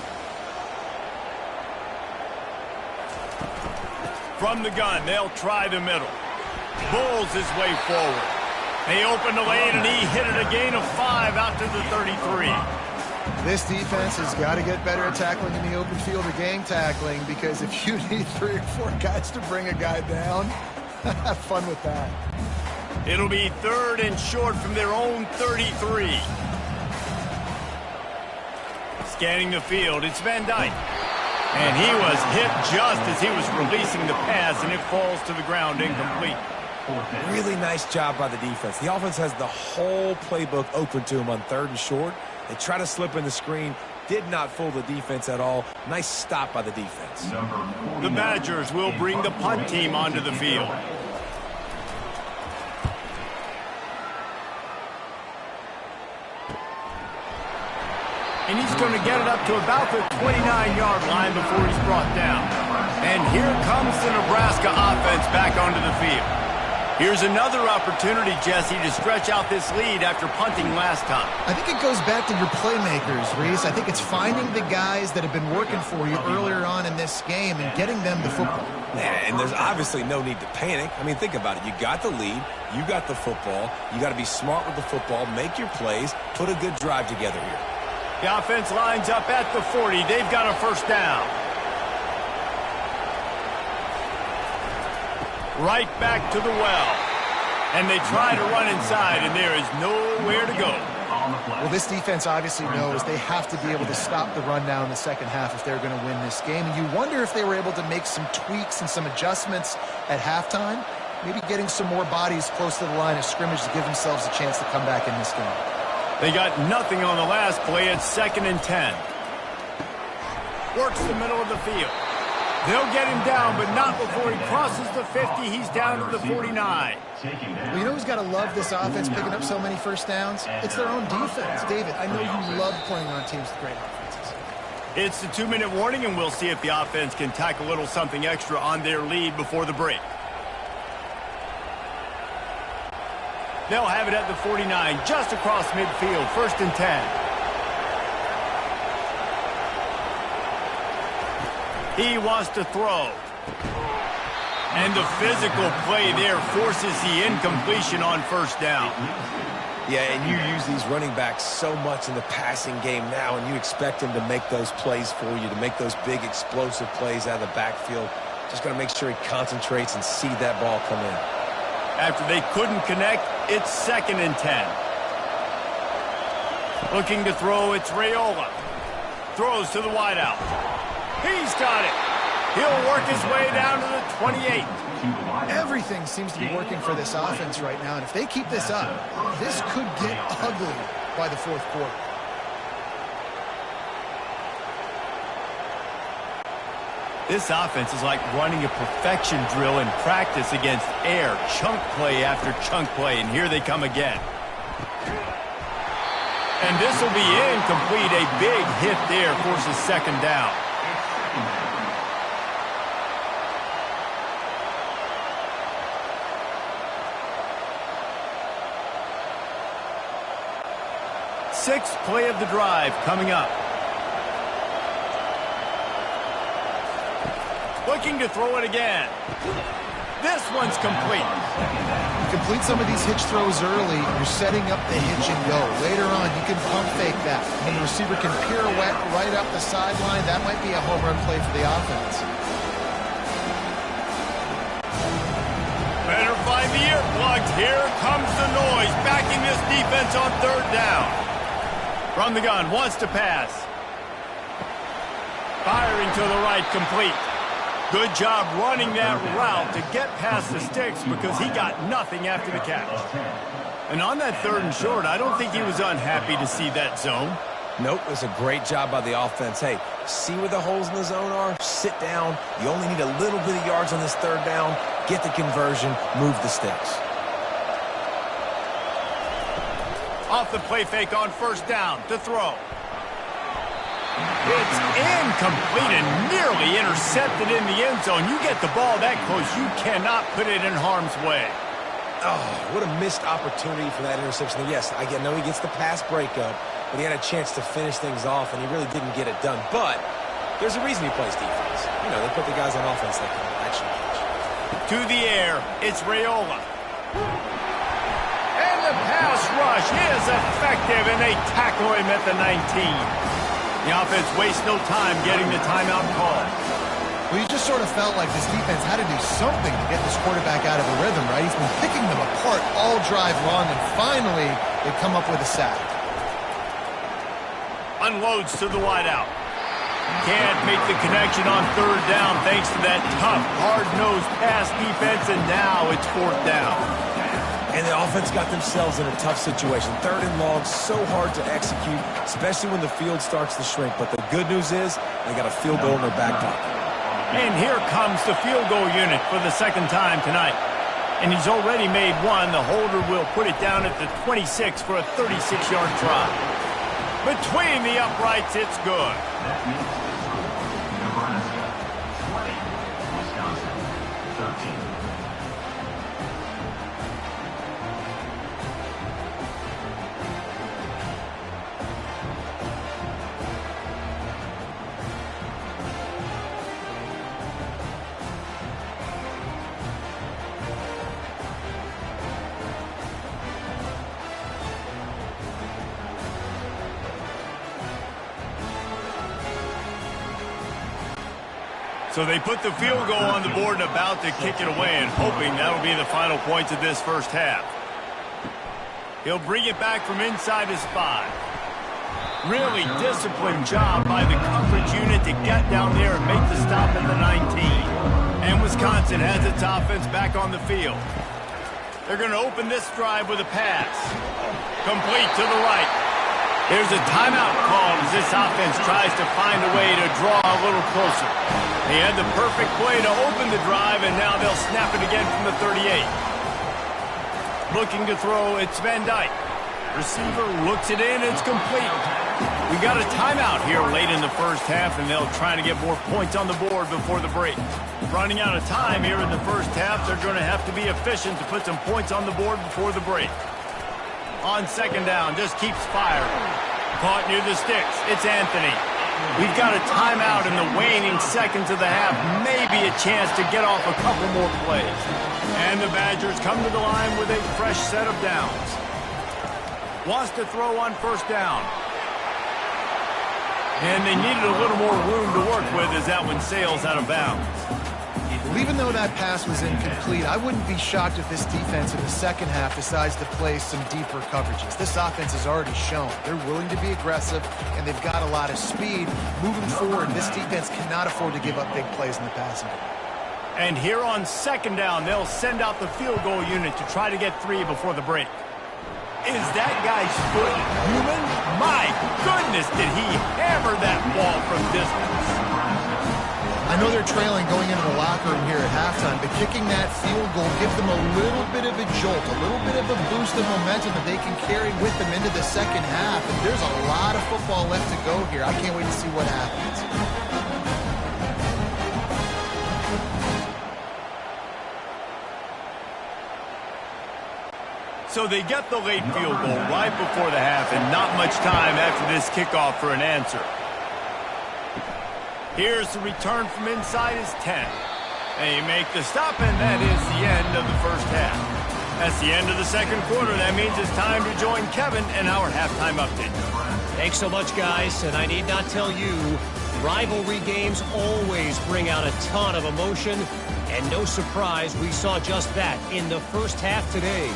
From the gun, they'll try the middle. Bulls his way forward. They open the lane, and he hit it a gain of 5 out to the 33. This defense has got to get better at tackling in the open field or gang tackling, because if you need 3 or 4 guys to bring a guy down, have fun with that. It'll be 3rd and short from their own 33. Scanning the field, it's Van Dyke. And he was hit just as he was releasing the pass, and it falls to the ground incomplete. Really nice job by the defense. The offense has the whole playbook open to him on 3rd and short. They try to slip in the screen. Did not fool the defense at all. Nice stop by the defense. The Badgers will bring the punt team onto the field. And he's going to get it up to about the 29-yard line before he's brought down. And here comes the Nebraska offense back onto the field. Here's another opportunity, Jesse, to stretch out this lead after punting last time. I think it goes back to your playmakers, Reese. I think it's finding the guys that have been working for you earlier on in this game and getting them the football. Yeah, and there's obviously no need to panic. I mean, think about it. You got the lead. You got the football. You got to be smart with the football. Make your plays. Put a good drive together here. The offense lines up at the 40. They've got a 1st down. Right back to the well. And they try to run inside, and there is nowhere to go. Well, this defense obviously knows they have to be able to stop the run down in the second half if they're going to win this game. And you wonder if they were able to make some tweaks and some adjustments at halftime, maybe getting some more bodies close to the line of scrimmage to give themselves a chance to come back in this game. They got nothing on the last play. It's 2nd and 10. Works the middle of the field. They'll get him down, but not before he crosses the 50. He's down to the 49. Well, you know who's got to love this offense picking up so many 1st downs? It's their own defense. David, I know you love playing on teams with great offenses. It's the 2-minute warning, and we'll see if the offense can tack a little something extra on their lead before the break. They'll have it at the 49, just across midfield, 1st and 10. He wants to throw. And the physical play there forces the incompletion on 1st down. Yeah, and you use these running backs so much in the passing game now, and you expect them to make those plays for you, to make those big explosive plays out of the backfield. Just got to make sure he concentrates and see that ball come in. After they couldn't connect, it's 2nd and 10. Looking to throw, it's Raiola. Throws to the wideout. He's got it. He'll work his way down to the 28. Everything seems to be working for this offense right now, and if they keep this up, this could get ugly by the 4th quarter. This offense is like running a perfection drill in practice against air, chunk play after chunk play, and here they come again. And this will be incomplete. A big hit there forces 2nd down. Sixth play of the drive coming up. Looking to throw it again. This one's complete. You complete some of these hitch throws early, you're setting up the hitch and go. Later on, you can pump fake that. When the receiver can pirouette right up the sideline, that might be a home run play for the offense. Bulldogs, here comes the noise, backing this defense on third down. From the gun, wants to pass. Firing to the right, complete. Good job running that route to get past the sticks because he got nothing after the catch. And on that 3rd and short, I don't think he was unhappy to see that zone. Nope, it was a great job by the offense. Hey, see where the holes in the zone are? Sit down. You only need a little bit of yards on this 3rd down. Get the conversion. Move the sticks. Off the play fake on 1st down to throw. It's incomplete and nearly intercepted in the end zone. You get the ball that close, you cannot put it in harm's way. Oh, what a missed opportunity for that interception. Yes, I know he gets the pass breakup, but he had a chance to finish things off, and he really didn't get it done. But there's a reason he plays defense. You know, they put the guys on offense that can actually catch. To the air, it's Raiola. And the pass rush is effective, and they tackle him at the 19. The offense wastes no time getting the timeout call. Well, you just sort of felt like this defense had to do something to get this quarterback out of a rhythm, right? He's been picking them apart all drive long, and finally they come up with a sack. Unloads to the wideout. Can't make the connection on 3rd down thanks to that tough, hard-nosed pass defense, and now it's 4th down. And the offense got themselves in a tough situation. 3rd and long, so hard to execute, especially when the field starts to shrink. But the good news is they got a field goal in their back pocket. And here comes the field goal unit for the 2nd time tonight. And he's already made one. The holder will put it down at the 26 for a 36-yard try. Between the uprights, it's good. That means Nebraska 20, Wisconsin 13. So they put the field goal on the board and about to kick it away, and hoping that'll be the final points of this 1st half. He'll bring it back from inside his 5. Really disciplined job by the coverage unit to get down there and make the stop at the 19. And Wisconsin has its offense back on the field. They're going to open this drive with a pass. Complete to the right. There's a timeout called as this offense tries to find a way to draw a little closer. They had the perfect play to open the drive, and now they'll snap it again from the 38. Looking to throw, it's Van Dyke. Receiver looks it in, it's complete. We got a timeout here late in the 1st half, and they'll try to get more points on the board before the break. Running out of time here in the 1st half, they're going to have to be efficient to put some points on the board before the break. On 2nd down, just keeps firing. Caught near the sticks, it's Anthony. We've got a timeout in the waning seconds of the half. Maybe a chance to get off a couple more plays. And the Badgers come to the line with a fresh set of downs. Wants to throw on 1st down. And they needed a little more room to work with as that one sails out of bounds. Well, even though that pass was incomplete, I wouldn't be shocked if this defense in the 2nd half decides to play some deeper coverages. This offense has already shown they're willing to be aggressive, and they've got a lot of speed. Moving forward, this defense cannot afford to give up big plays in the passing game. And here on 2nd down, they'll send out the field goal unit to try to get 3 before the break. Is that guy's foot human? My goodness, did he hammer that ball from distance. I know they're trailing going into the locker room here at halftime, but kicking that field goal gives them a little bit of a jolt, a little bit of a boost of momentum that they can carry with them into the 2nd half. And there's a lot of football left to go here. I can't wait to see what happens. So they get the late field goal right before the half, and not much time after this kickoff for an answer. Here's the return from inside his 10. They make the stop, and that is the end of the 1st half. That's the end of the 2nd quarter. That means it's time to join Kevin in our halftime update. Thanks so much, guys, and I need not tell you, rivalry games always bring out a ton of emotion And no surprise, we saw just that in the first half today.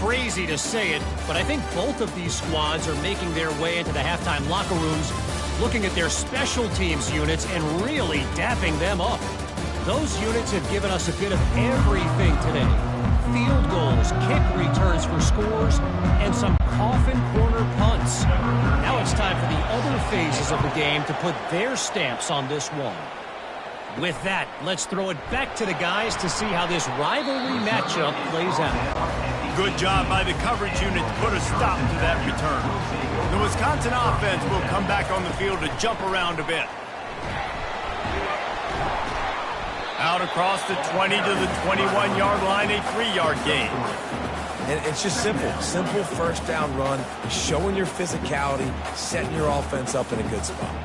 Crazy to say it, but I think both of these squads are making their way into the halftime locker rooms, looking at their special teams units and really dapping them up. Those units have given us a bit of everything today. Field goals, kick returns for scores, and some coffin corner punts. Now it's time for the other phases of the game to put their stamps on this one. With that, let's throw it back to the guys to see how this rivalry matchup plays out. Good job by the coverage unit to put a stop to that return. The Wisconsin offense will come back on the field to jump around a bit. Out across the 20 to the 21-yard line, a 3-yard gain. And it's just simple. Simple first down run, showing your physicality, setting your offense up in a good spot.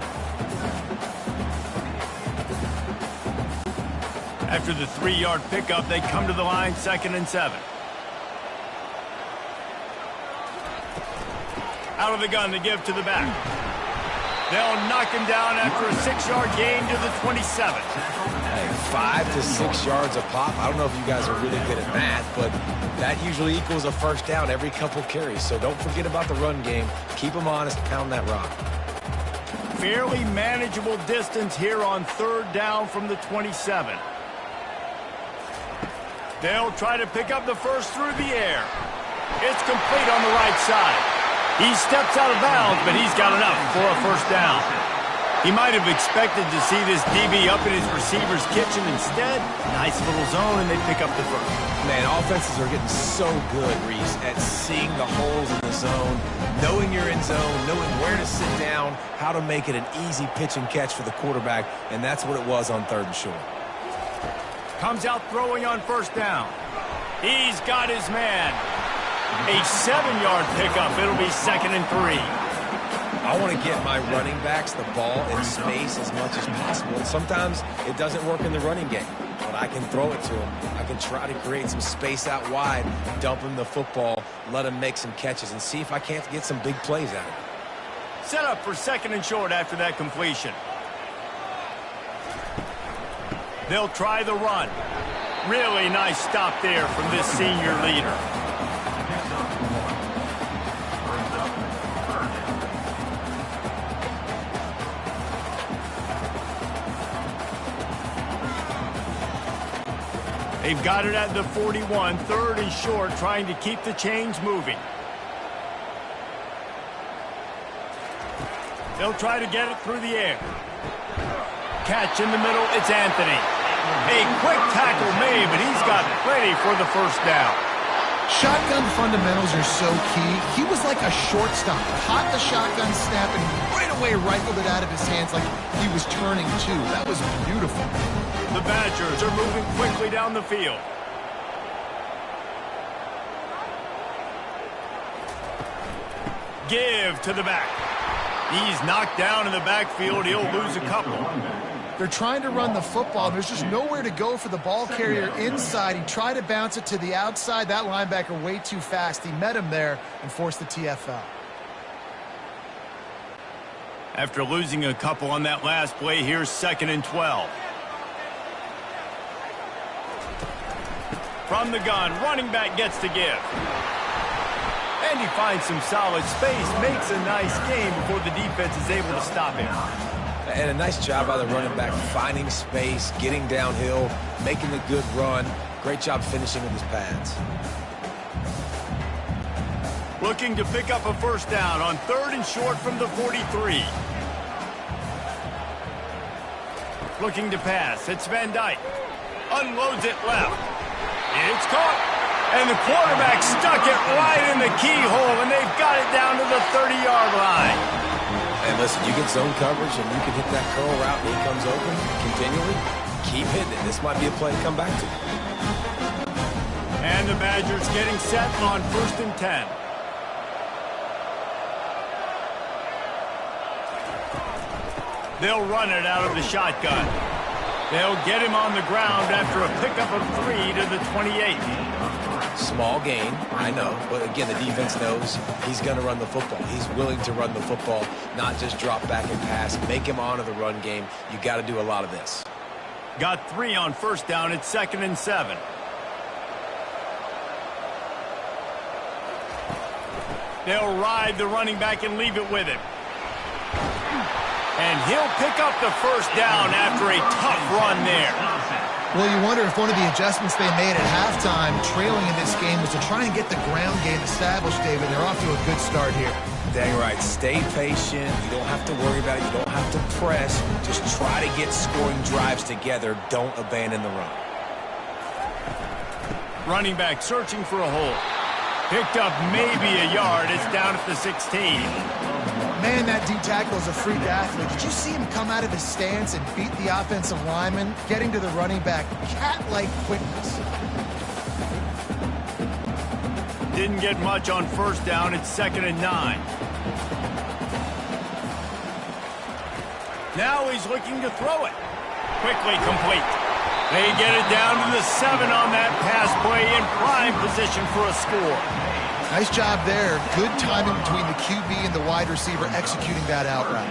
After the 3-yard pickup, they come to the line, 2nd and 7. Out of the gun to give to the back. They'll knock him down after a 6-yard gain to the 27. Hey, 5 to 6 yards a pop. I don't know if you guys are really good at math, but that usually equals a first down every couple carries. So don't forget about the run game. Keep them honest, pound that rock. Fairly manageable distance here on 3rd down from the 27. They'll try to pick up the first through the air. It's complete on the right side. He steps out of bounds, but he's got enough for a first down. He might have expected to see this DB up in his receiver's kitchen. Instead, nice little zone, and they pick up the first. Man, offenses are getting so good, Reese, at seeing the holes in the zone, knowing you're in zone, knowing where to sit down, how to make it an easy pitch and catch for the quarterback, and that's what it was on 3rd and short. Comes out throwing on first down. He's got his man. A 7-yard pickup. It'll be 2nd and 3. I want to get my running backs the ball in space as much as possible. And sometimes it doesn't work in the running game, but I can throw it to him. I can try to create some space out wide, dump him the football, let him make some catches, and see if I can't get some big plays out of him. Set up for 2nd and short after that completion. They'll try the run. Really nice stop there from this senior leader. They've got it at the 41, 3rd and short, trying to keep the chains moving. They'll try to get it through the air. Catch in the middle, it's Anthony. A quick tackle made, but he's got plenty for the first down. Shotgun fundamentals are so key. He was like a shortstop. Caught the shotgun snap and right away rifled it out of his hands like he was turning two. That was beautiful. The Badgers are moving quickly down the field. Give to the back. He's knocked down in the backfield. He'll lose a couple. They're trying to run the football. There's just nowhere to go for the ball carrier inside. He tried to bounce it to the outside. That linebacker way too fast. He met him there and forced the TFL. After losing a couple on that last play, here's 2nd and 12. From the gun, running back gets to give. And he finds some solid space, makes a nice game before the defense is able to stop him. And a nice job by the running back, finding space, getting downhill, making a good run. Great job finishing with his pads. Looking to pick up a first down on 3rd and short from the 43. Looking to pass. It's Van Dyke. Unloads it left. It's caught. And the quarterback stuck it right in the keyhole, and they've got it down to the 30-yard line. And listen, you get zone coverage, and you can hit that curl route, and he comes open continually. Keep hitting it. This might be a play to come back to. And the Badgers getting set on 1st and 10. They'll run it out of the shotgun. They'll get him on the ground after a pickup of 3 to the 28. Small gain, I know, but again, the defense knows he's going to run the football. He's willing to run the football, not just drop back and pass. Make him honor the run game. You got to do a lot of this. Got 3 on first down. It's 2nd and 7. They'll ride the running back and leave it with him. And he'll pick up the first down after a tough run there. Well, you wonder if one of the adjustments they made at halftime, trailing in this game, was to try and get the ground game established, David. They're off to a good start here. Dang right. Stay patient. You don't have to worry about it. You don't have to press. Just try to get scoring drives together. Don't abandon the run. Running back searching for a hole. Picked up maybe a yard. It's down at the 16. Man, that D-tackle is a freak athlete. Did you see him come out of his stance and beat the offensive lineman, getting to the running back? Cat-like quickness. Didn't get much on first down. It's 2nd and 9. Now he's looking to throw it. Quickly complete. They get it down to the 7 on that pass play, in prime position for a score. Nice job there. Good timing between the QB and the wide receiver executing that out route.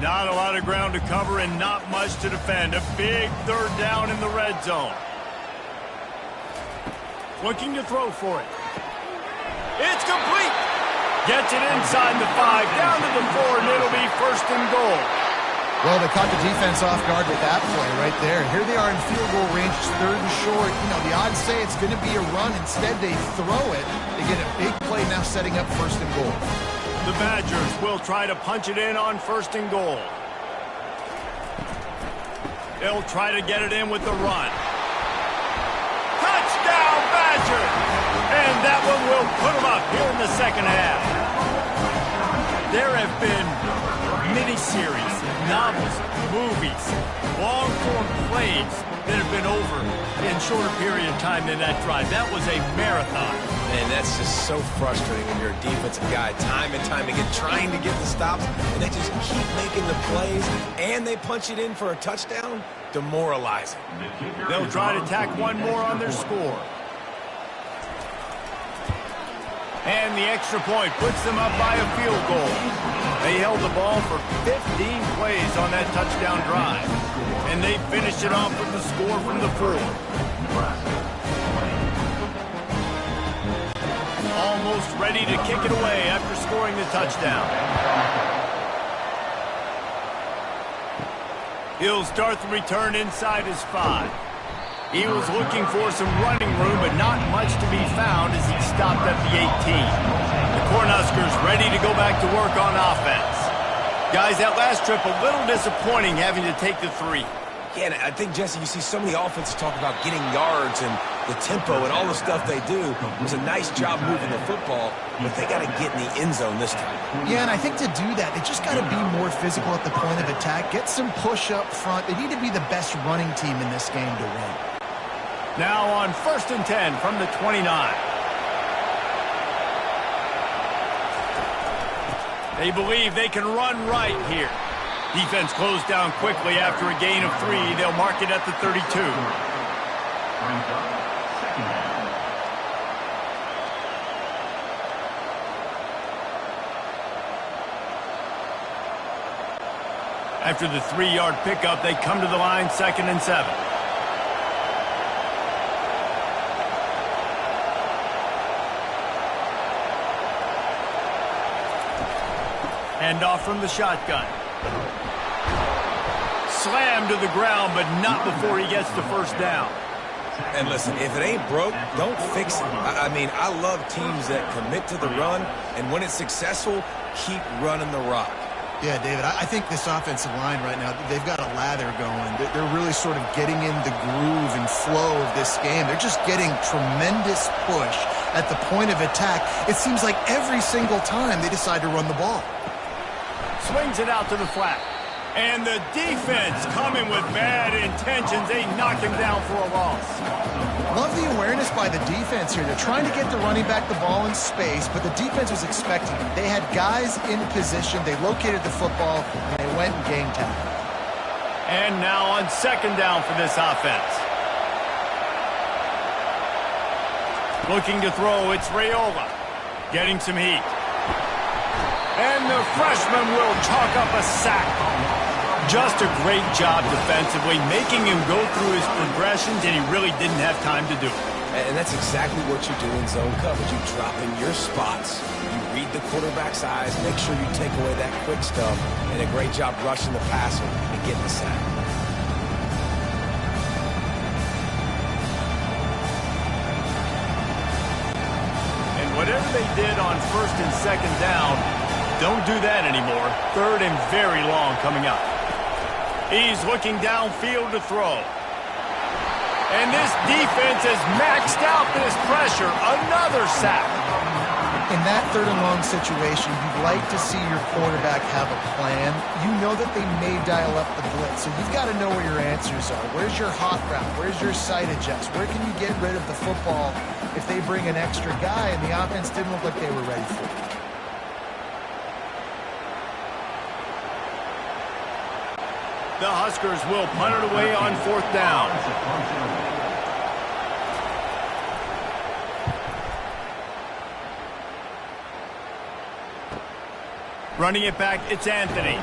Not a lot of ground to cover and not much to defend. A big 3rd down in the red zone. Looking to throw for it. It's complete. Gets it inside the 5, down to the 4, and it'll be 1st and goal. Well, they caught the defense off guard with that play right there. Here they are in field goal range, 3rd and short. You know, the odds say it's going to be a run. Instead, they throw it. They get a big play now setting up 1st and goal. The Badgers will try to punch it in on 1st and goal. They'll try to get it in with the run. Touchdown, Badgers! And that one will put them up here in the 2nd half. There have been miniseries, novels, movies, long-form plays that have been over in shorter period of time than that drive. That was a marathon. And that's just so frustrating when you're a defensive guy, time and time again, trying to get the stops, and they just keep making the plays, and they punch it in for a touchdown. Demoralizing. They'll try to tack one more on their score. And the extra point puts them up by a field goal. They held the ball for 15 plays on that touchdown drive. And they finished it off with the score from the 4. Almost ready to kick it away after scoring the touchdown. He'll start the return inside his 5. He was looking for some running room, but not much to be found as he stopped at the 18. The Cornhuskers ready to go back to work on offense. Guys, that last trip a little disappointing having to take the 3. Yeah, and I think, Jesse, you see so many offenses talk about getting yards and the tempo and all the stuff they do. It was a nice job moving the football, but they got to get in the end zone this time. Yeah, and I think to do that, they just got to be more physical at the point of attack, get some push up front. They need to be the best running team in this game to win. Now on 1st and 10 from the 29. They believe they can run right here. Defense closed down quickly after a gain of 3. They'll mark it at the 32. After the 3-yard pickup, they come to the line 2nd and 7. Hand off from the shotgun. Slammed to the ground, but not before he gets the 1st down. And listen, if it ain't broke, don't fix it. I mean, I love teams that commit to the run, and when it's successful, keep running the rock. Yeah, David, I think this offensive line right now, they've got a lather going. They're really sort of getting in the groove and flow of this game. They're just getting tremendous push at the point of attack. It seems like every single time they decide to run the ball. Swings it out to the flat. And the defense coming with bad intentions. They knock him down for a loss. Love the awareness by the defense here. They're trying to get the running back the ball in space, but the defense was expecting it. They had guys in position. They located the football, and they went and game tackle. And now on 2nd down for this offense. Looking to throw, it's Raiola. Getting some heat. And the freshman will chalk up a sack. Just a great job defensively, making him go through his progressions, and he really didn't have time to do it. And that's exactly what you do in zone coverage. You drop in your spots, you read the quarterback's eyes, make sure you take away that quick stuff, and a great job rushing the passer and getting the sack. And whatever they did on first and second down, don't do that anymore. Third and very long coming up. He's looking downfield to throw. And this defense has maxed out this pressure. Another sack. In that third and long situation, you'd like to see your quarterback have a plan. You know that they may dial up the blitz, so you've got to know where your answers are. Where's your hot route? Where's your sight adjust? Where can you get rid of the football if they bring an extra guy and the offense didn't look like they were ready for it? The Huskers will punt it away on fourth down. Running it back, it's Anthony.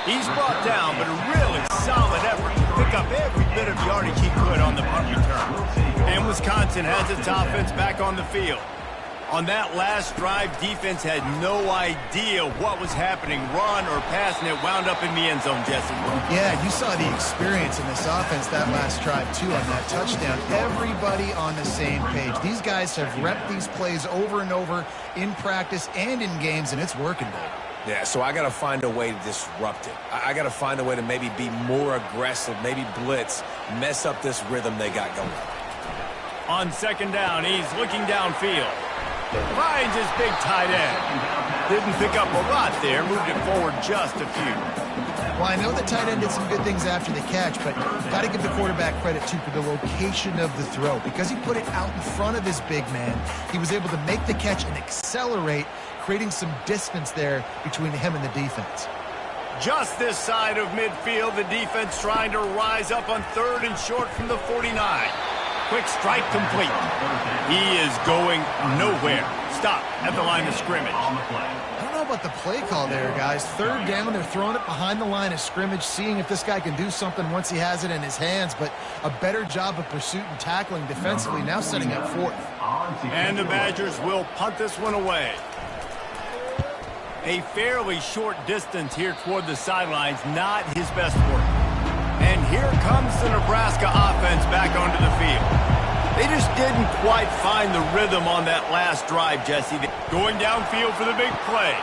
He's brought down, but a really solid effort to pick up every bit of yardage he could on the punt return. And Wisconsin has its offense back on the field. On that last drive, defense had no idea what was happening. Run or pass, and it wound up in the end zone, Jesse. Yeah, you saw the experience in this offense that last drive, too, on that touchdown. Everybody on the same page. These guys have repped these plays over and over in practice and in games, and it's working, Dave. Yeah, so I got to find a way to disrupt it. I got to find a way to maybe be more aggressive, maybe blitz, mess up this rhythm they got going. On second down, he's looking downfield. Finds his big tight end. Didn't pick up a lot there. Moved it forward just a few. Well, I know the tight end did some good things after the catch, but got to give the quarterback credit, too, for the location of the throw. Because he put it out in front of his big man, he was able to make the catch and accelerate, creating some distance there between him and the defense. Just this side of midfield, the defense trying to rise up on third and short from the 49. Quick strike complete. He is going nowhere. Stop at the line of scrimmage. I don't know about the play call there, guys. Third down, they're throwing it behind the line of scrimmage, seeing if this guy can do something once he has it in his hands, but a better job of pursuit and tackling defensively, now setting up fourth. And the Badgers will punt this one away. A fairly short distance here toward the sidelines, not his best work. And here comes the Nebraska offense back onto the field. They just didn't quite find the rhythm on that last drive, Jesse. Going downfield for the big play.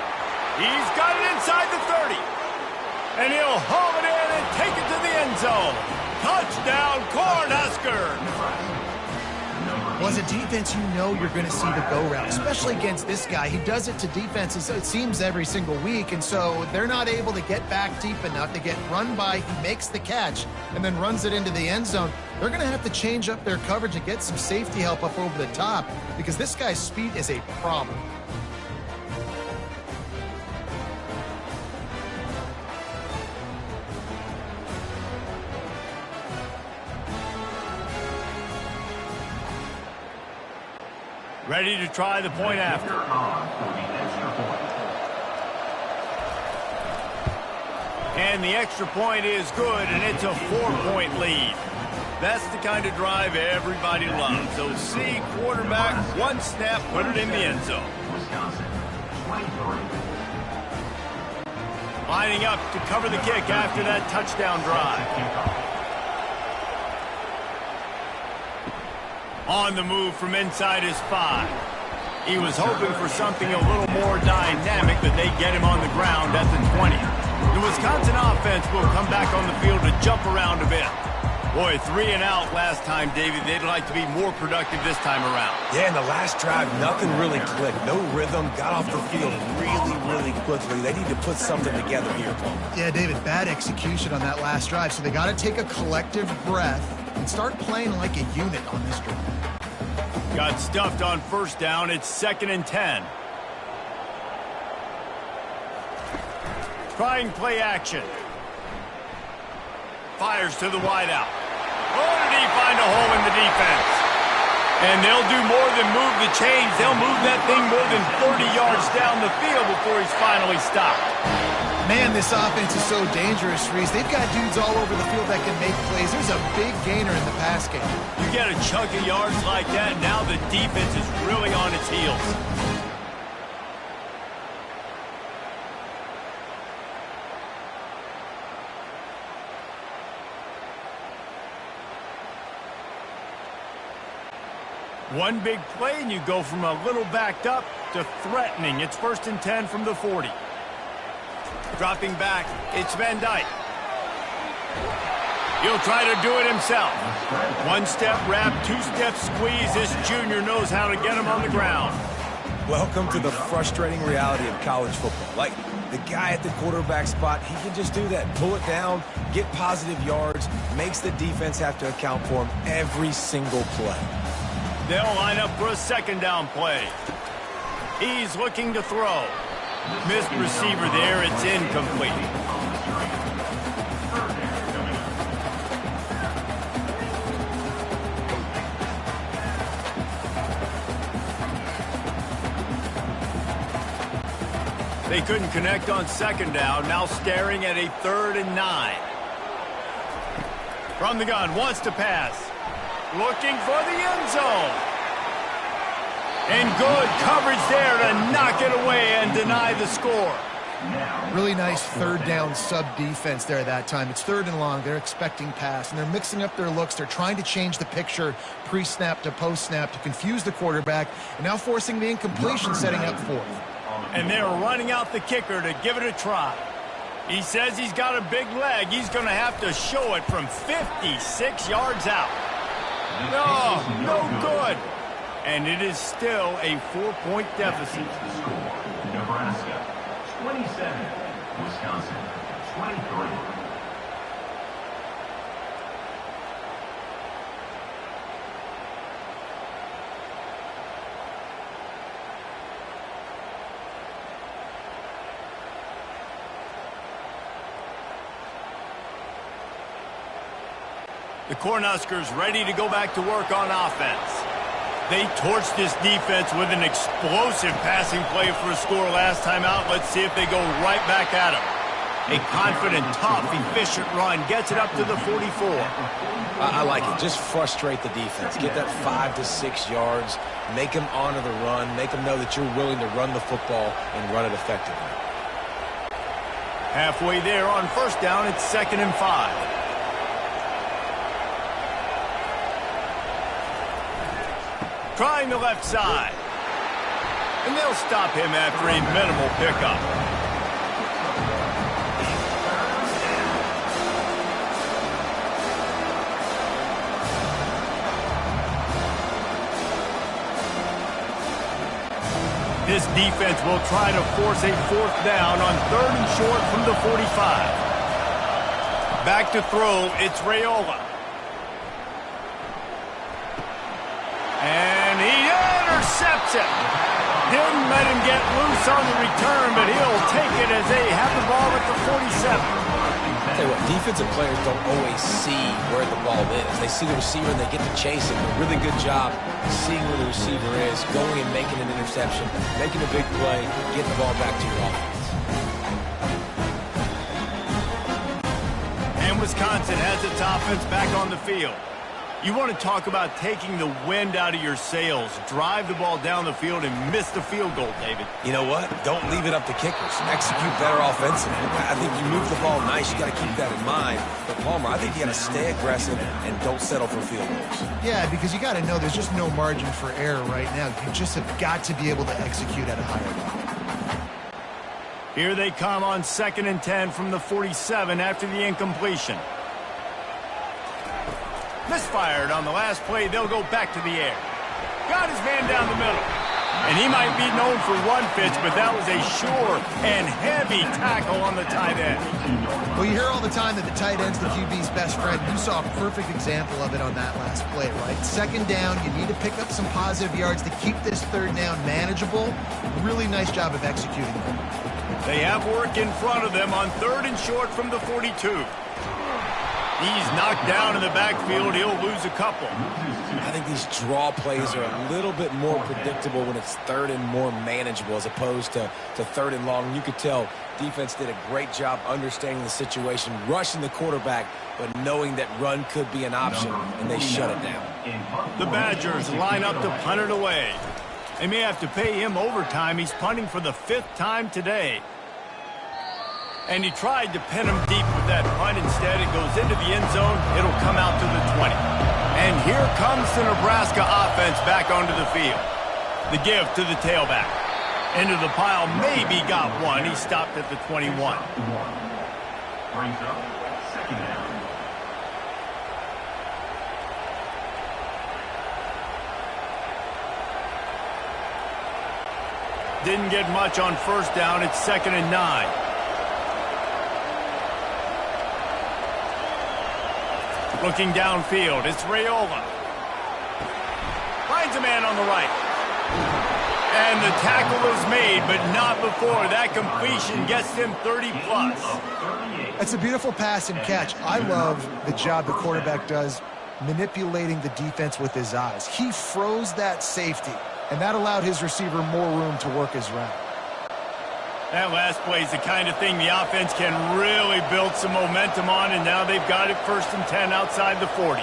He's got it inside the 30. And he'll haul it in and take it to the end zone. Touchdown, Cornhuskers! Well, as a defense, you know you're going to see the go route, especially against this guy. He does it to defenses, it seems, every single week, and so they're not able to get back deep enough to get run by. He makes the catch and then runs it into the end zone. They're going to have to change up their coverage and get some safety help up over the top because this guy's speed is a problem. Ready to try the point after. And the extra point is good, and it's a 4-point lead. That's the kind of drive everybody loves. So see quarterback, one snap, put it in the end zone. Lining up to cover the kick after that touchdown drive. On the move from inside his 5. He was hoping for something a little more dynamic, but they get him on the ground at the 20. The Wisconsin offense will come back on the field to jump around a bit. Boy, 3 and out last time, David. They'd like to be more productive this time around. Yeah, in the last drive, nothing really clicked. No rhythm, got off the field really quickly. They need to put something together here. Yeah, David, bad execution on that last drive, so they got to take a collective breath and start playing like a unit on this drive. Got stuffed on first down. It's 2nd and 10. Trying play action. Fires to the wideout. Oh, did he find a hole in the defense? And they'll do more than move the chains. They'll move that thing more than 30 yards down the field before he's finally stopped. Man, this offense is so dangerous, Reese. They've got dudes all over the field that can make plays. There's a big gainer in the pass game. You get a chunk of yards like that, now the defense is really on its heels. One big play, and you go from a little backed up to threatening. It's 1st and 10 from the 40. Dropping back, it's Van Dyke. He'll try to do it himself. One-step wrap, two-step squeeze. This junior knows how to get him on the ground. Welcome to the frustrating reality of college football. Like, the guy at the quarterback spot, he can just do that. Pull it down, get positive yards, makes the defense have to account for him every single play. They'll line up for a 2nd down play. He's looking to throw. Missed receiver there. It's incomplete. They couldn't connect on 2nd down. Now staring at a 3rd and 9. From the gun, wants to pass. Looking for the end zone. And good coverage there to knock it away and deny the score. Really nice 3rd down sub-defense there that time. It's 3rd and long. They're expecting pass, and they're mixing up their looks. They're trying to change the picture pre-snap to post-snap to confuse the quarterback, and now forcing the incompletion, setting up 4th. And they're running out the kicker to give it a try. He says he's got a big leg. He's going to have to show it from 56 yards out. No good. And it is still a 4-point deficit. Nebraska 27, Wisconsin 23. The Cornhuskers ready to go back to work on offense. They torched this defense with an explosive passing play for a score last time out. Let's see if they go right back at him. A confident, tough, efficient run gets it up to the 44. I like it. Just frustrate the defense. Get that 5 to 6 yards. Make them honor the run. Make them know that you're willing to run the football and run it effectively. Halfway there on 1st down, it's 2nd and 5. Trying the left side. And they'll stop him after a minimal pickup. This defense will try to force a 4th down on 3rd and short from the 45. Back to throw, it's Raiola. And he intercepts it. Didn't let him get loose on the return, but he'll take it as they have the ball at the 47. I'll tell you what, defensive players don't always see where the ball is. They see the receiver and they get to chase it. A really good job seeing where the receiver is, going and making an interception, making a big play, getting the ball back to your offense. And Wisconsin has its offense back on the field. You want to talk about taking the wind out of your sails. Drive the ball down the field and miss the field goal, David. You know what? Don't leave it up to kickers. Execute better offensively. I think you move the ball nice. You got to keep that in mind. But Palmer, I think you got to stay aggressive and don't settle for field goals. Yeah, because you got to know there's just no margin for error right now. You just have got to be able to execute at a higher level. Here they come on 2nd and 10 from the 47 after the incompletion. Misfired on the last play. They'll go back to the air. Got his man down the middle. And he might be known for run fits, but that was a sure and heavy tackle on the tight end. Well, you hear all the time that the tight end's the QB's best friend. You saw a perfect example of it on that last play, right? 2nd down, you need to pick up some positive yards to keep this 3rd down manageable. Really nice job of executing it. They have work in front of them on 3rd and short from the 42. He's knocked down in the backfield. He'll lose a couple. I think these draw plays are a little bit more predictable when it's third and more manageable as opposed to third and long. You could tell defense did a great job understanding the situation, rushing the quarterback, but knowing that run could be an option, and they shut it down. The Badgers line up to punt it away. They may have to pay him overtime. He's punting for the 5th time today. And he tried to pin him deep with that punt. Instead, it goes into the end zone. It'll come out to the 20. And here comes the Nebraska offense back onto the field. The give to the tailback. Into the pile, maybe got one. He stopped at the 21. Brings up second down. Didn't get much on first down. It's 2nd and 9. Looking downfield, it's Raiola. Finds a man on the right. And the tackle is made, but not before. That completion gets him 30-plus. That's a beautiful pass and catch. I love the job the quarterback does manipulating the defense with his eyes. He froze that safety, and that allowed his receiver more room to work his route. That last play is the kind of thing the offense can really build some momentum on, and now they've got it 1st and 10 outside the 40.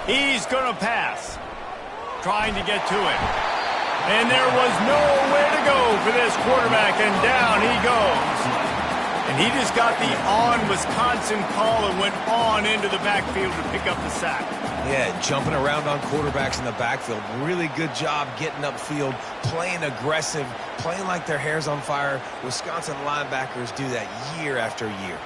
He's going to pass, trying to get to it. And there was nowhere to go for this quarterback, and down he goes. And he just got the on-Wisconsin call and went on into the backfield to pick up the sack. Yeah, jumping around on quarterbacks in the backfield. Really good job getting upfield, playing aggressive, playing like their hair's on fire. Wisconsin linebackers do that year after year.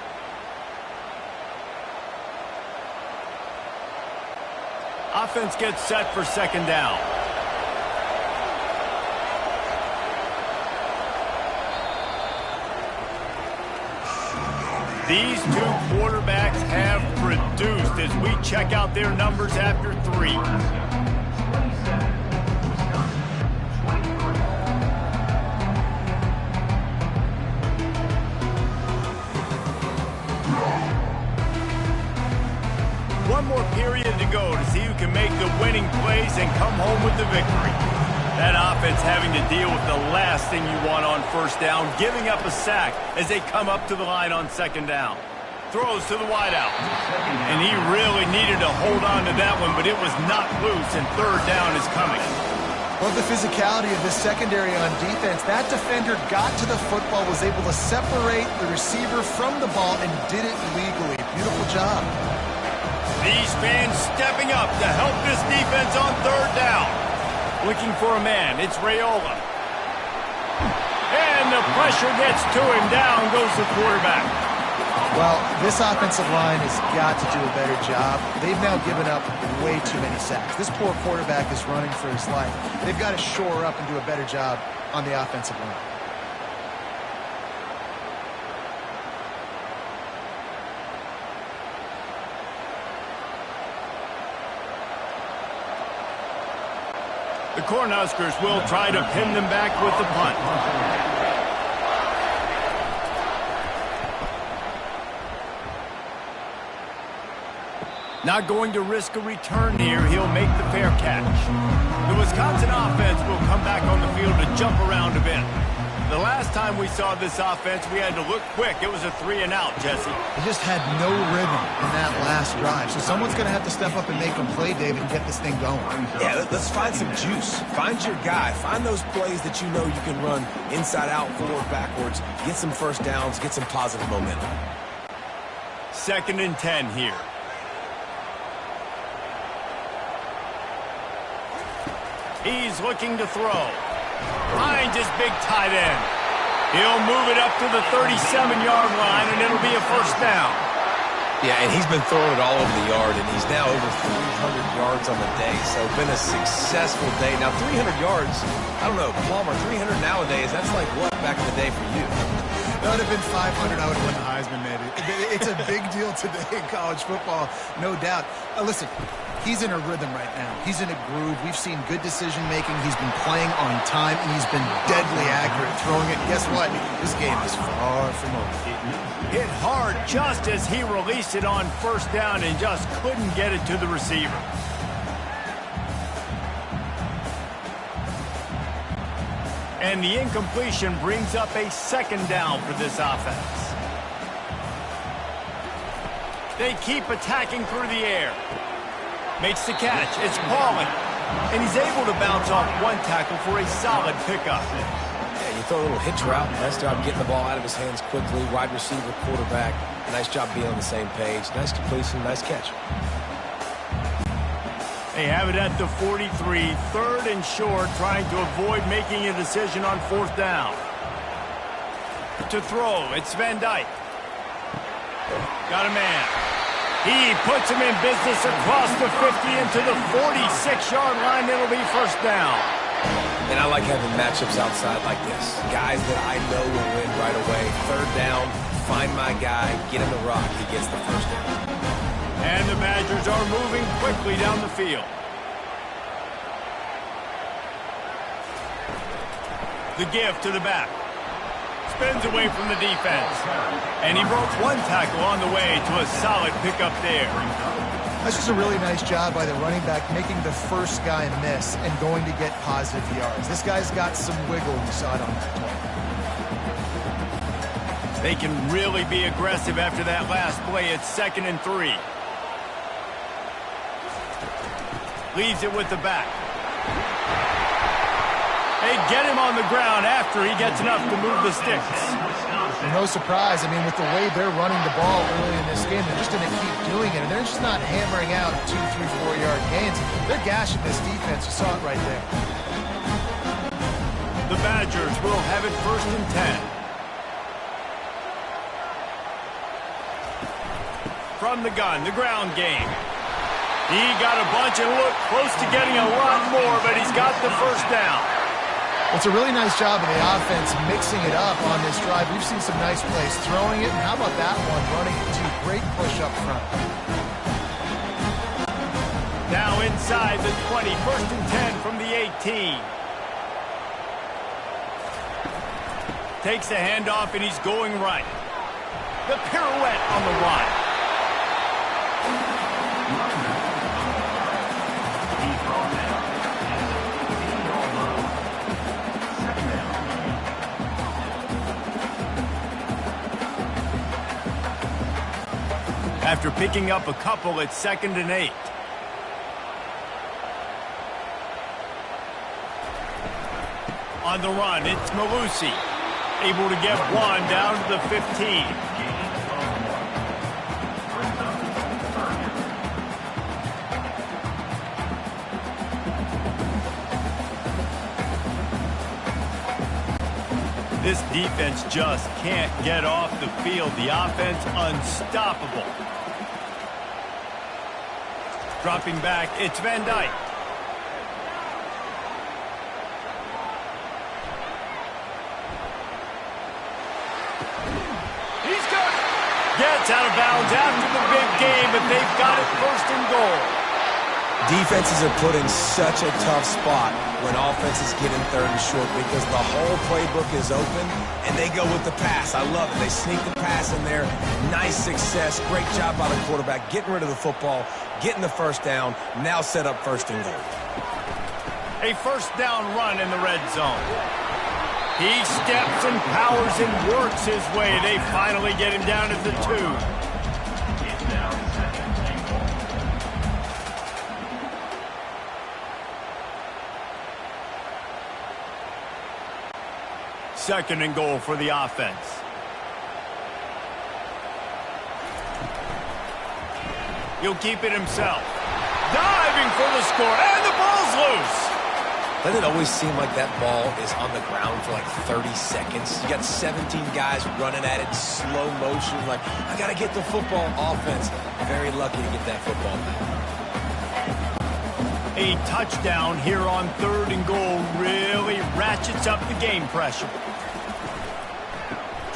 Offense gets set for 2nd down. These two quarterbacks have produced as we check out their numbers after 3. One more period to go to see who can make the winning plays and come home with the victory. That offense having to deal with the last thing you want on first down, giving up a sack as they come up to the line on 2nd down. Throws to the wideout. And he really needed to hold on to that one, but it was not loose, and 3rd down is coming. Love the physicality of this secondary on defense. That defender got to the football, was able to separate the receiver from the ball, and did it legally. Beautiful job. These fans stepping up to help this defense on 3rd down. Looking for a man. It's Raiola. And the pressure gets to him. Down goes the quarterback. Well, this offensive line has got to do a better job. They've now given up way too many sacks. This poor quarterback is running for his life. They've got to shore up and do a better job on the offensive line. The Cornhuskers will try to pin them back with the punt. Not going to risk a return here. He'll make the fair catch. The Wisconsin offense will come back on the field to jump around a bit. The last time we saw this offense, we had to look quick. It was a 3-and-out, Jesse. They just had no rhythm in that last drive. So someone's going to have to step up and make them play, David, and get this thing going. Yeah, let's find some juice. Find your guy. Find those plays that you know you can run inside out, forward, backwards. Get some first downs. Get some positive momentum. 2nd and 10 here. He's looking to throw. Finds his big tight end. He'll move it up to the 37-yard line, and it'll be a 1st down. Yeah, and he's been throwing it all over the yard, and he's now over 300 yards on the day. So been a successful day. Now, 300 yards, I don't know, Palmer, 300 nowadays, that's like what back in the day for you? That would have been 500. I would have won the Heisman, maybe. It's a big deal today in college football, no doubt. Listen, he's in a rhythm right now. He's in a groove. We've seen good decision-making. He's been playing on time, and he's been deadly accurate throwing it. Guess what? This game is far from over. Hit hard just as he released it on first down and just couldn't get it to the receiver. And the incompletion brings up a second down for this offense. They keep attacking through the air. Makes the catch. It's Pauling. And he's able to bounce off one tackle for a solid pickup. Yeah, you throw a little hitch route. Nice job getting the ball out of his hands quickly. Wide receiver, quarterback. Nice job being on the same page. Nice completion, nice catch. They have it at the 43, third and short, trying to avoid making a decision on fourth down. To throw, it's Van Dyke. Got a man. He puts him in business across the 50 into the 46-yard line. It'll be first down. And I like having matchups outside like this. Guys that I know will win right away. Third down, find my guy, get him the rock, he gets the first down. And the Badgers are moving quickly down the field. The give to the back. Spins away from the defense. And he broke one tackle on the way to a solid pickup there. That's just a really nice job by the running back making the first guy miss and going to get positive yards. This guy's got some wiggle. We saw it on that play. They can really be aggressive after that last play. It's 2nd and 3. Leaves it with the back. They get him on the ground after he gets enough to move the sticks. No surprise. I mean, with the way they're running the ball early in this game, they're just going to keep doing it. And they're just not hammering out 2, 3, 4-yard gains. They're gashing this defense. You saw it right there. The Badgers will have it 1st and 10. From the gun, the ground game. He got a bunch and looked close to getting a lot more, but he's got the first down. It's a really nice job of the offense mixing it up on this drive. We've seen some nice plays throwing it, and how about that one running it too? Great push up front. Now inside the 20, 1st and 10 from the 18. Takes the handoff, and he's going right. The pirouette on the run. After picking up a couple, it's 2nd and 8. On the run, it's Malusi. Able to get one down to the 15. This defense just can't get off the field. The offense unstoppable. Dropping back, it's Van Dyke. He's got it. Gets out of bounds after the big game, but they've got it 1st and goal. Defenses are put in such a tough spot when offenses get in 3rd and short because the whole playbook is open and they go with the pass. I love it. They sneak the pass in there. Nice success. Great job by the quarterback getting rid of the football, getting the first down, now set up 1st and goal. A first down run in the red zone. He steps and powers and works his way. They finally get him down at the 2. Second and goal for the offense. He'll keep it himself. Diving for the score, and the ball's loose. Doesn't it always seem like that ball is on the ground for like 30 seconds? You got 17 guys running at it, slow motion, like, I got to get the football. Offense, very lucky to get that football back. A touchdown here on 3rd and goal really ratchets up the game pressure.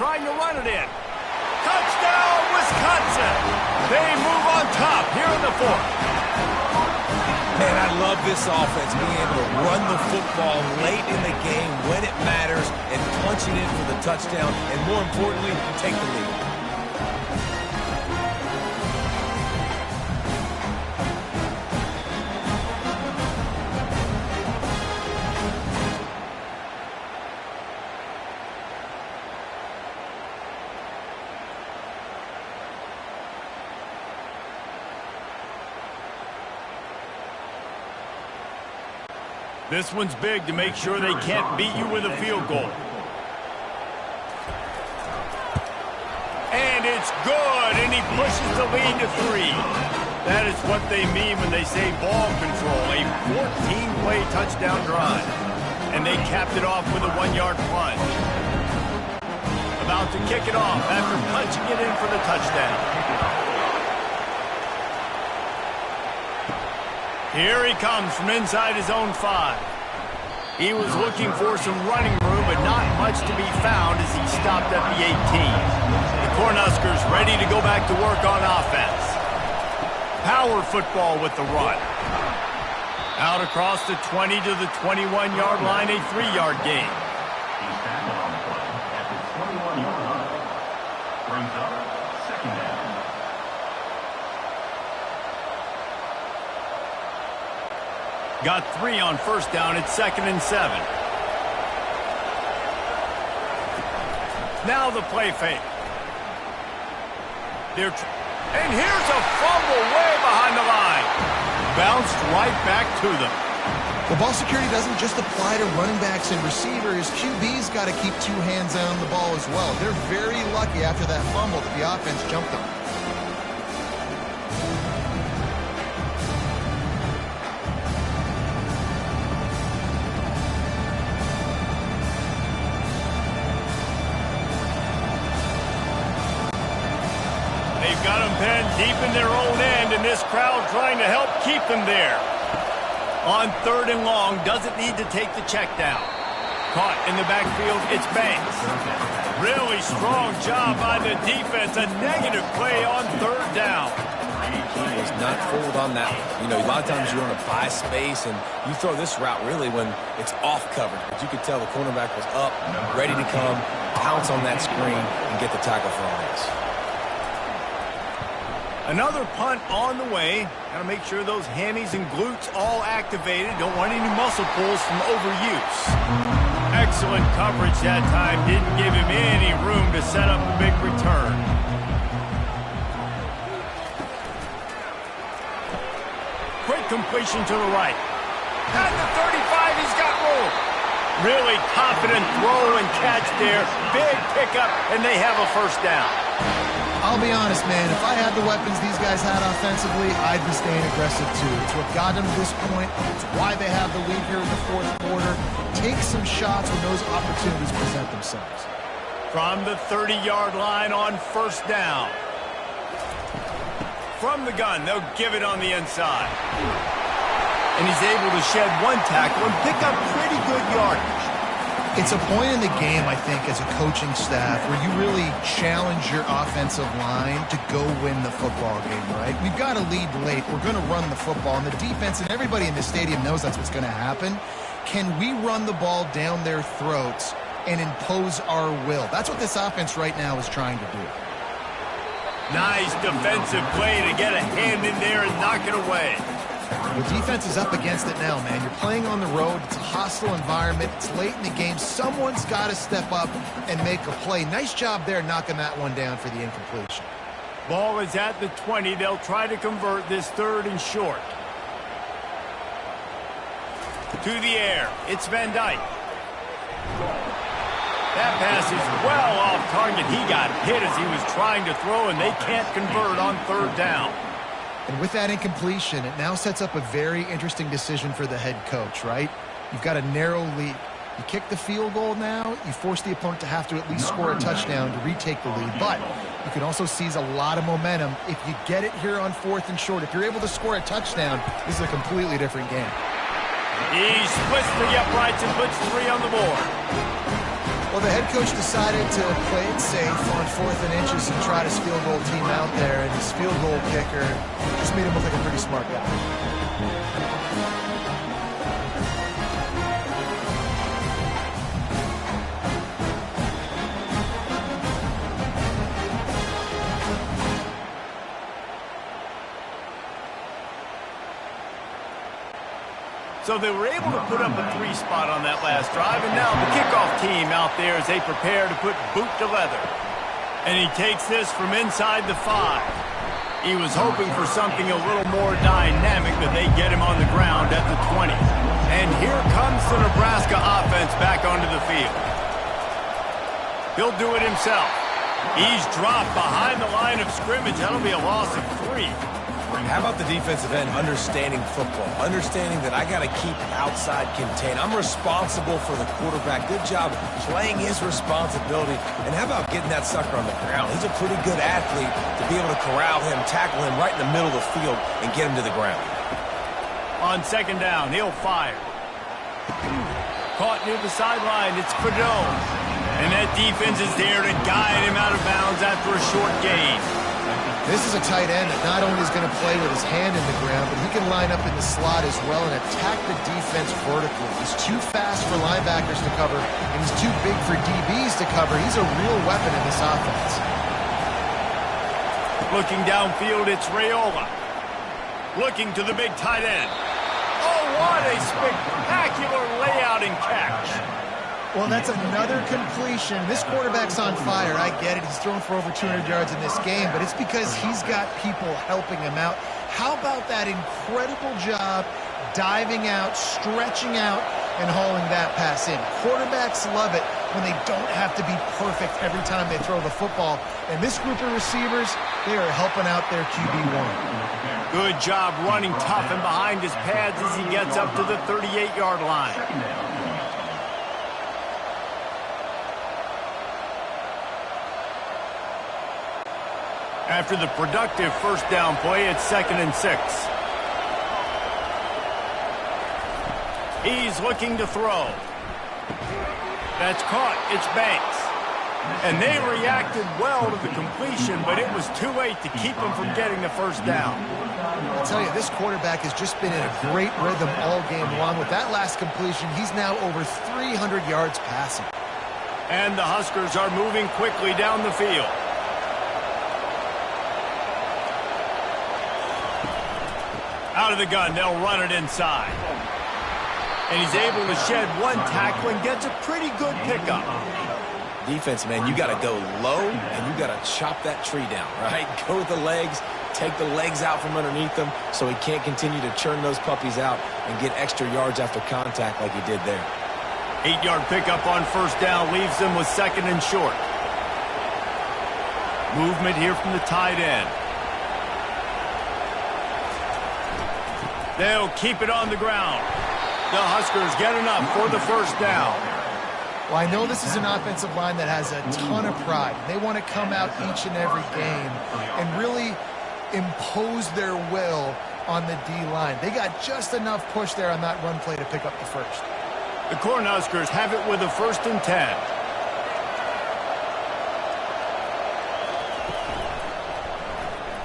trying to run it in. Touchdown, Wisconsin! They move on top here in the fourth. Man, I love this offense being able to run the football late in the game when it matters and punch it in for the touchdown, and more importantly, take the lead. This one's big to make sure they can't beat you with a field goal. And it's good, and he pushes the lead to 3. That is what they mean when they say ball control, a 14-play touchdown drive. And they capped it off with a 1-yard plunge. About to kick it off after punching it in for the touchdown. Here he comes from inside his own 5. He was looking for some running room, but not much to be found as he stopped at the 18. The Cornhuskers ready to go back to work on offense. Power football with the run. Out across the 20 to the 21-yard line, a 3-yard gain. He's tackled on the play at the 21-yard line. Brings up second down. Got 3 on first down. It's 2nd and 7. Now the play fake. And here's a fumble way behind the line. Bounced right back to them. Well, ball security doesn't just apply to running backs and receivers. QB's got to keep 2 hands on the ball as well. They're very lucky after that fumble that the offense jumped them. They've got them pinned deep in their own end, and this crowd trying to help keep them there. On 3rd and long, doesn't need to take the check down. Caught in the backfield, it's Banks. Really strong job by the defense. A negative play on 3rd down. He was not fooled on that one. You know, a lot of times you're on a buy space, and you throw this route really when it's off coverage. But you could tell the cornerback was up, ready to come, pounce on that screen, and get the tackle for a loss. Another punt on the way. Got to make sure those hammies and glutes all activated. Don't want any muscle pulls from overuse. Excellent coverage that time. Didn't give him any room to set up a big return. Quick completion to the right. At the 35, he's got room. Really confident throw and catch there. Big pickup, and they have a first down. I'll be honest, man, if I had the weapons these guys had offensively, I'd be staying aggressive too. It's what got them to this point. It's why they have the lead here in the 4th quarter. Take some shots when those opportunities present themselves. From the 30-yard line on first down. From the gun, they'll give it on the inside. And he's able to shed 1 tackle and pick up pretty good yardage. It's a point in the game, I think, as a coaching staff where you really challenge your offensive line to go win the football game, right? We've got to lead late. We're going to run the football, and the defense and everybody in the stadium knows that's what's going to happen. Can we run the ball down their throats and impose our will? That's what this offense right now is trying to do. Nice defensive play to get a hand in there and knock it away. The defense is up against it now, man. You're playing on the road. It's a hostile environment. It's late in the game. Someone's got to step up and make a play. Nice job there knocking that one down for the incompletion. Ball is at the 20. They'll try to convert this 3rd and short. To the air. It's Van Dyke. That pass is well off target. He got hit as he was trying to throw, and they can't convert on 3rd down. And with that incompletion, it now sets up a very interesting decision for the head coach, right? You've got a narrow lead. You kick the field goal now, you force the opponent to have to at least score a touchdown to retake the lead. But you can also seize a lot of momentum if you get it here on 4th and short. If you're able to score a touchdown, this is a completely different game. He splits the uprights and puts 3 on the board. Well, the head coach decided to play it safe on 4th and inches and try his field goal team out there, and his field goal kicker just made him look like a pretty smart guy. So they were able to put up a 3 spot on that last drive, and now the kickoff team out there as they prepare to put boot to leather. And he takes this from inside the 5. He was hoping for something a little more dynamic, but they get him on the ground at the 20. And here comes the Nebraska offense back onto the field. He'll do it himself. He's dropped behind the line of scrimmage. That'll be a loss of 3. How about the defensive end understanding football, understanding that I got to keep outside contained. I'm responsible for the quarterback. Good job playing his responsibility. And how about getting that sucker on the ground? He's a pretty good athlete to be able to corral him, tackle him right in the middle of the field, and get him to the ground. On 2nd down, he'll fire. Caught near the sideline. It's Fedone. And that defense is there to guide him out of bounds after a short gain. This is a tight end that not only is going to play with his hand in the ground, but he can line up in the slot as well and attack the defense vertically. He's too fast for linebackers to cover, and he's too big for DBs to cover. He's a real weapon in this offense. Looking downfield, it's Raiola. Looking to the big tight end. Oh, what a spectacular layout and catch. Well, that's another completion. This quarterback's on fire. I get it. He's thrown for over 200 yards in this game, but it's because he's got people helping him out. How about that incredible job diving out, stretching out, and hauling that pass in? Quarterbacks love it when they don't have to be perfect every time they throw the football. And this group of receivers, they are helping out their QB1. Good job running tough and behind his pads as he gets up to the 38-yard line. After the productive 1st down play, it's 2nd and 6. He's looking to throw. That's caught. It's Banks. And they reacted well to the completion, but it was too late to keep them from getting the 1st down. I'll tell you, this quarterback has just been in a great rhythm all game long. With that last completion, he's now over 300 yards passing. And the Huskers are moving quickly down the field. Out of the gun, they'll run it inside. And he's able to shed 1 tackle and gets a pretty good pickup. Defense, man, you got to go low, and you got to chop that tree down, right? Go with the legs, take the legs out from underneath them so he can't continue to churn those puppies out and get extra yards after contact like he did there. 8-yard pickup on 1st down leaves them with 2nd and short. Movement here from the tight end. They'll keep it on the ground. The Huskers get enough for the 1st down. Well, I know this is an offensive line that has a ton of pride. They want to come out each and every game and really impose their will on the D-line. They got just enough push there on that run play to pick up the 1st. The Cornhuskers have it with a 1st and 10.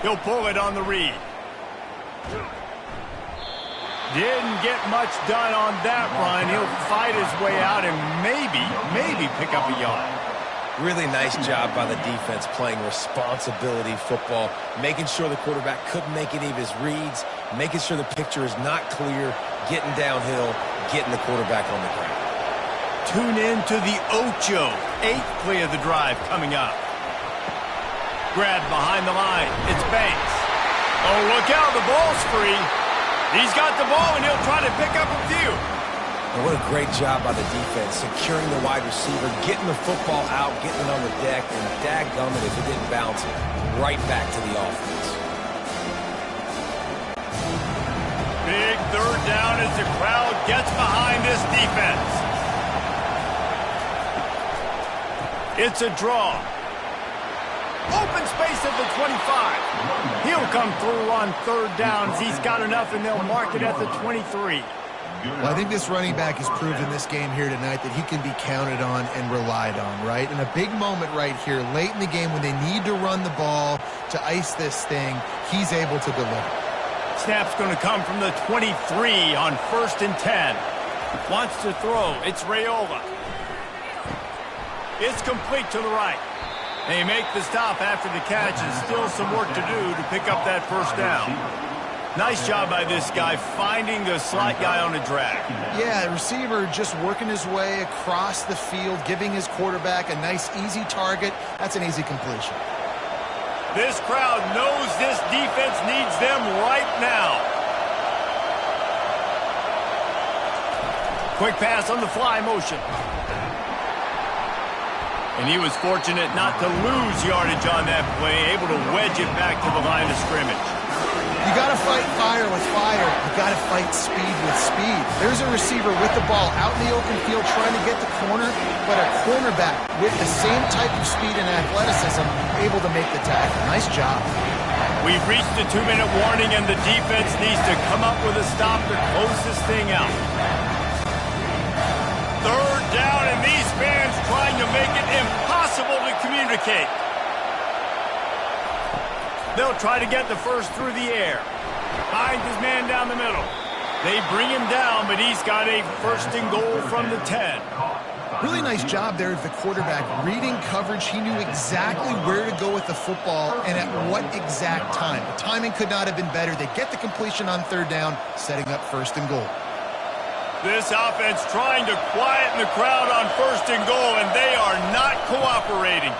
He'll pull it on the read. Didn't get much done on that run. He'll fight his way out and maybe pick up a yard. Really nice job by the defense playing responsibility football, making sure the quarterback couldn't make any of his reads, making sure the picture is not clear, getting downhill, getting the quarterback on the ground. Tune in to the Ocho, 8th play of the drive coming up. Grabbed behind the line. It's Banks. Oh, look out. The ball's free. He's got the ball, and he'll try to pick up a few. And what a great job by the defense, securing the wide receiver, getting the football out, getting it on the deck, and dadgummit if it didn't bounce right back to the offense. Big 3rd down as the crowd gets behind this defense. It's a draw. Open space at the 25. He'll come through on 3rd down as he's got enough, and they'll mark it at the 23. Well, I think this running back has proved in this game here tonight that he can be counted on and relied on, right? In a big moment right here, late in the game when they need to run the ball to ice this thing, he's able to deliver. Snap's going to come from the 23 on 1st and 10. Wants to throw. It's Raiola. It's complete to the right. They make the stop after the catch, and still some work to do to pick up that first down. Nice job by this guy finding the slot guy on a drag. Yeah, the receiver just working his way across the field, giving his quarterback a nice, easy target. That's an easy completion. This crowd knows this defense needs them right now. Quick pass on the fly motion. And he was fortunate not to lose yardage on that play, able to wedge it back to the line of scrimmage. You got to fight fire with fire. You got to fight speed with speed. There's a receiver with the ball out in the open field trying to get the corner, but a cornerback with the same type of speed and athleticism able to make the tackle. Nice job. We've reached the 2-minute warning, and the defense needs to come up with a stop to close this thing out. 3rd down, and these fans trying to make it impossible to communicate. They'll try to get the first through the air. Finds his man down the middle. They bring him down, but he's got a 1st and goal from the 10. Really nice job there of the quarterback. Reading coverage, he knew exactly where to go with the football and at what exact time. The timing could not have been better. They get the completion on 3rd down, setting up 1st and goal. This offense trying to quieten the crowd on 1st and goal, and they are not cooperating.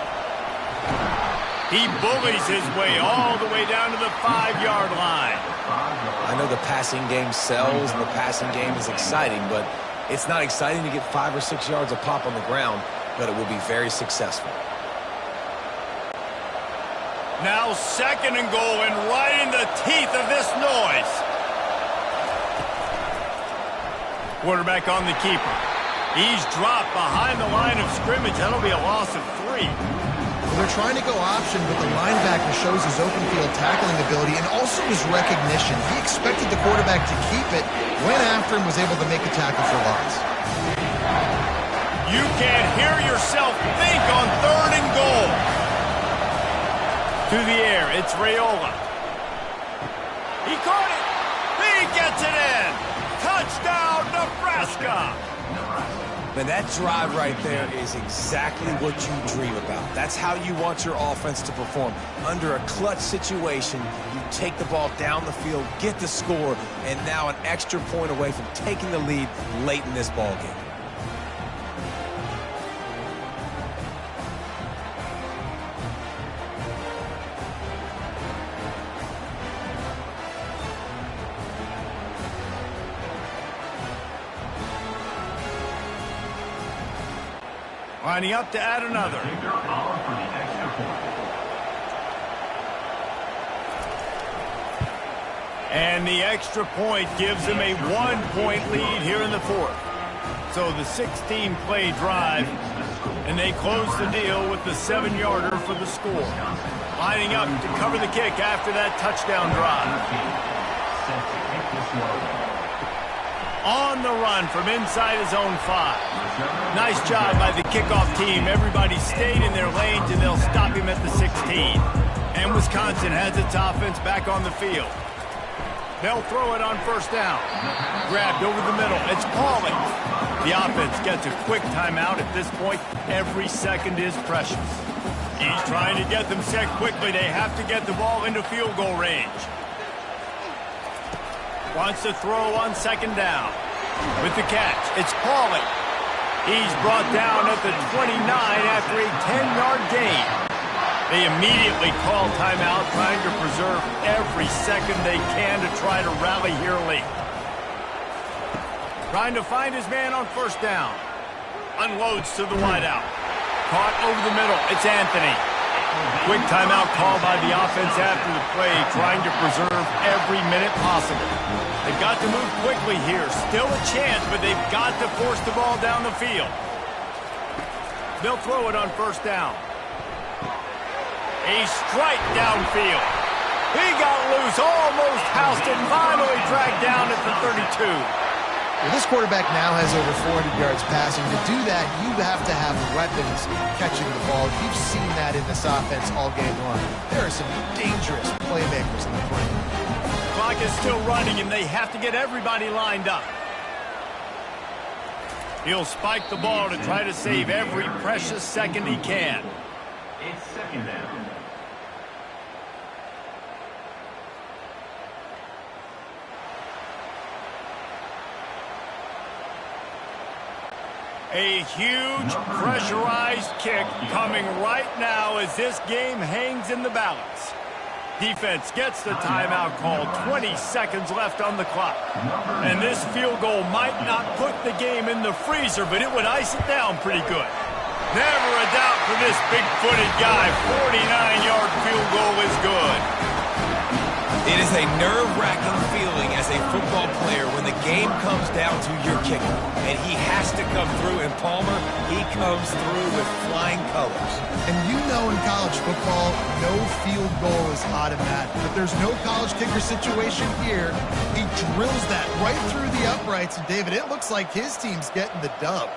He bullies his way all the way down to the 5-yard line. I know the passing game sells and the passing game is exciting, but it's not exciting to get 5 or 6 yards of pop on the ground, but it will be very successful. Now 2nd and goal, and right in the teeth of this noise. Quarterback on the keeper. He's dropped behind the line of scrimmage. That'll be a loss of 3. Well, they're trying to go option, but the linebacker shows his open field tackling ability and also his recognition. He expected the quarterback to keep it, went after him, was able to make a tackle for loss. You can't hear yourself think on 3rd and goal. To the air, it's Raiola. He caught it. He gets it in. Touchdown, Nebraska. Man, that drive right there is exactly what you dream about. That's how you want your offense to perform. Under a clutch situation, you take the ball down the field, get the score, and now an extra point away from taking the lead late in this ball game. Lining up to add another. And the extra point gives them a 1-point lead here in the 4th. So the 16-play drive, and they close the deal with the 7-yarder for the score. Lining up to cover the kick after that touchdown drive. On the run from inside his own 5. Nice job by the kickoff team. Everybody stayed in their lanes, and they'll stop him at the 16. And Wisconsin has its offense back on the field. They'll throw it on 1st down. Grabbed over the middle. It's Pauly. The offense gets a quick timeout at this point. Every second is precious. He's trying to get them set quickly. They have to get the ball into field goal range. Wants to throw on 2nd down. With the catch, it's Pauly. He's brought down at the 29 after a 10-yard gain. They immediately call timeout, trying to preserve every second they can to try to rally here late. Trying to find his man on 1st down. Unloads to the wideout. Caught over the middle. It's Anthony. Quick timeout call by the offense after the play, trying to preserve every minute possible. They've got to move quickly here. Still a chance, but they've got to force the ball down the field. They'll throw it on 1st down. A strike downfield. He got loose, almost housed it, finally dragged down at the 32. Well, this quarterback now has over 400 yards passing. To do that, you have to have weapons catching the ball. You've seen that in this offense all game long. There are some dangerous playmakers in the play. Clock is still running, and they have to get everybody lined up. He'll spike the ball to try to save every precious second he can. It's second down. A huge pressurized kick coming right now as this game hangs in the balance. Defense gets the timeout called. 20 seconds left on the clock. And this field goal might not put the game in the freezer, but it would ice it down pretty good. Never a doubt for this big-footed guy. 49-yard field goal is good. It is a nerve-wracking feeling as a football player when the game comes down to your kicker. And he has to come through. And Palmer, he comes through with flying colors. And you know in college football, no field goal is automatic. But there's no college kicker situation here. He drills that right through the uprights. And, David, it looks like his team's getting the dub.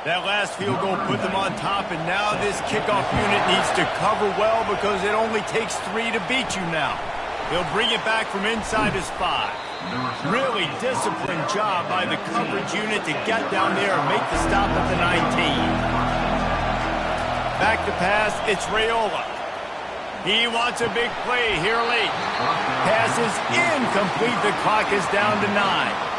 That last field goal put them on top, and now this kickoff unit needs to cover well because it only takes 3 to beat you now. He'll bring it back from inside his 5. Really disciplined job by the coverage unit to get down there and make the stop at the 19. Back to pass, it's Raiola. He wants a big play here late. Pass is incomplete. The clock is down to 9.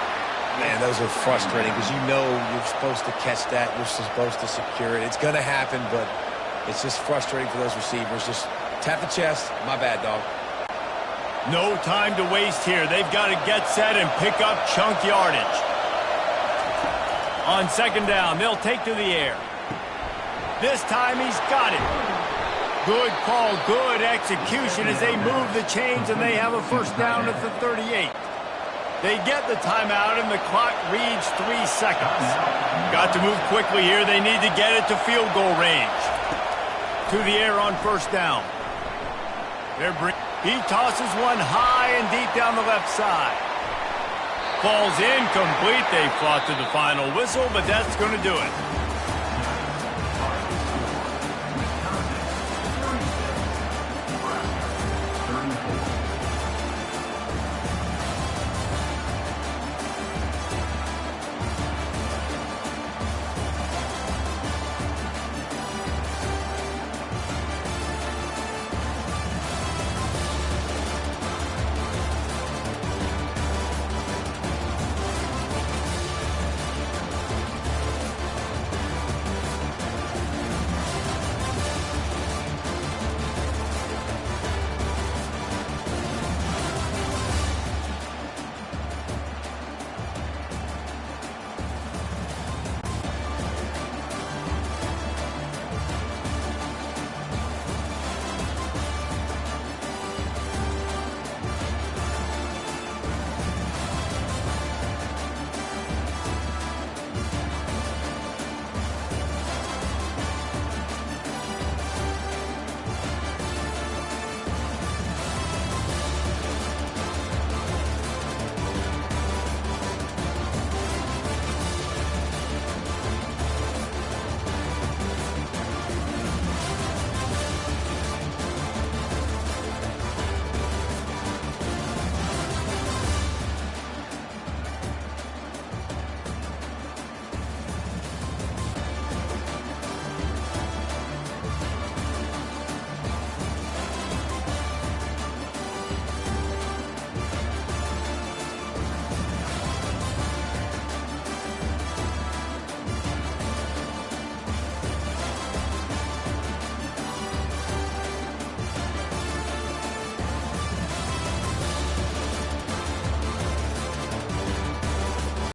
Man, those are frustrating because you know you're supposed to catch that. You're supposed to secure it. It's going to happen, but it's just frustrating for those receivers. Just tap the chest. My bad, dog. No time to waste here. They've got to get set and pick up chunk yardage. On second down, they'll take to the air. This time he's got it. Good call, good execution as they move the chains and they have a first down at the 38. They get the timeout, and the clock reads 3 seconds. Got to move quickly here. They need to get it to field goal range. To the air on first down. He tosses one high and deep down the left side. Falls incomplete. They fought to the final whistle, but that's going to do it.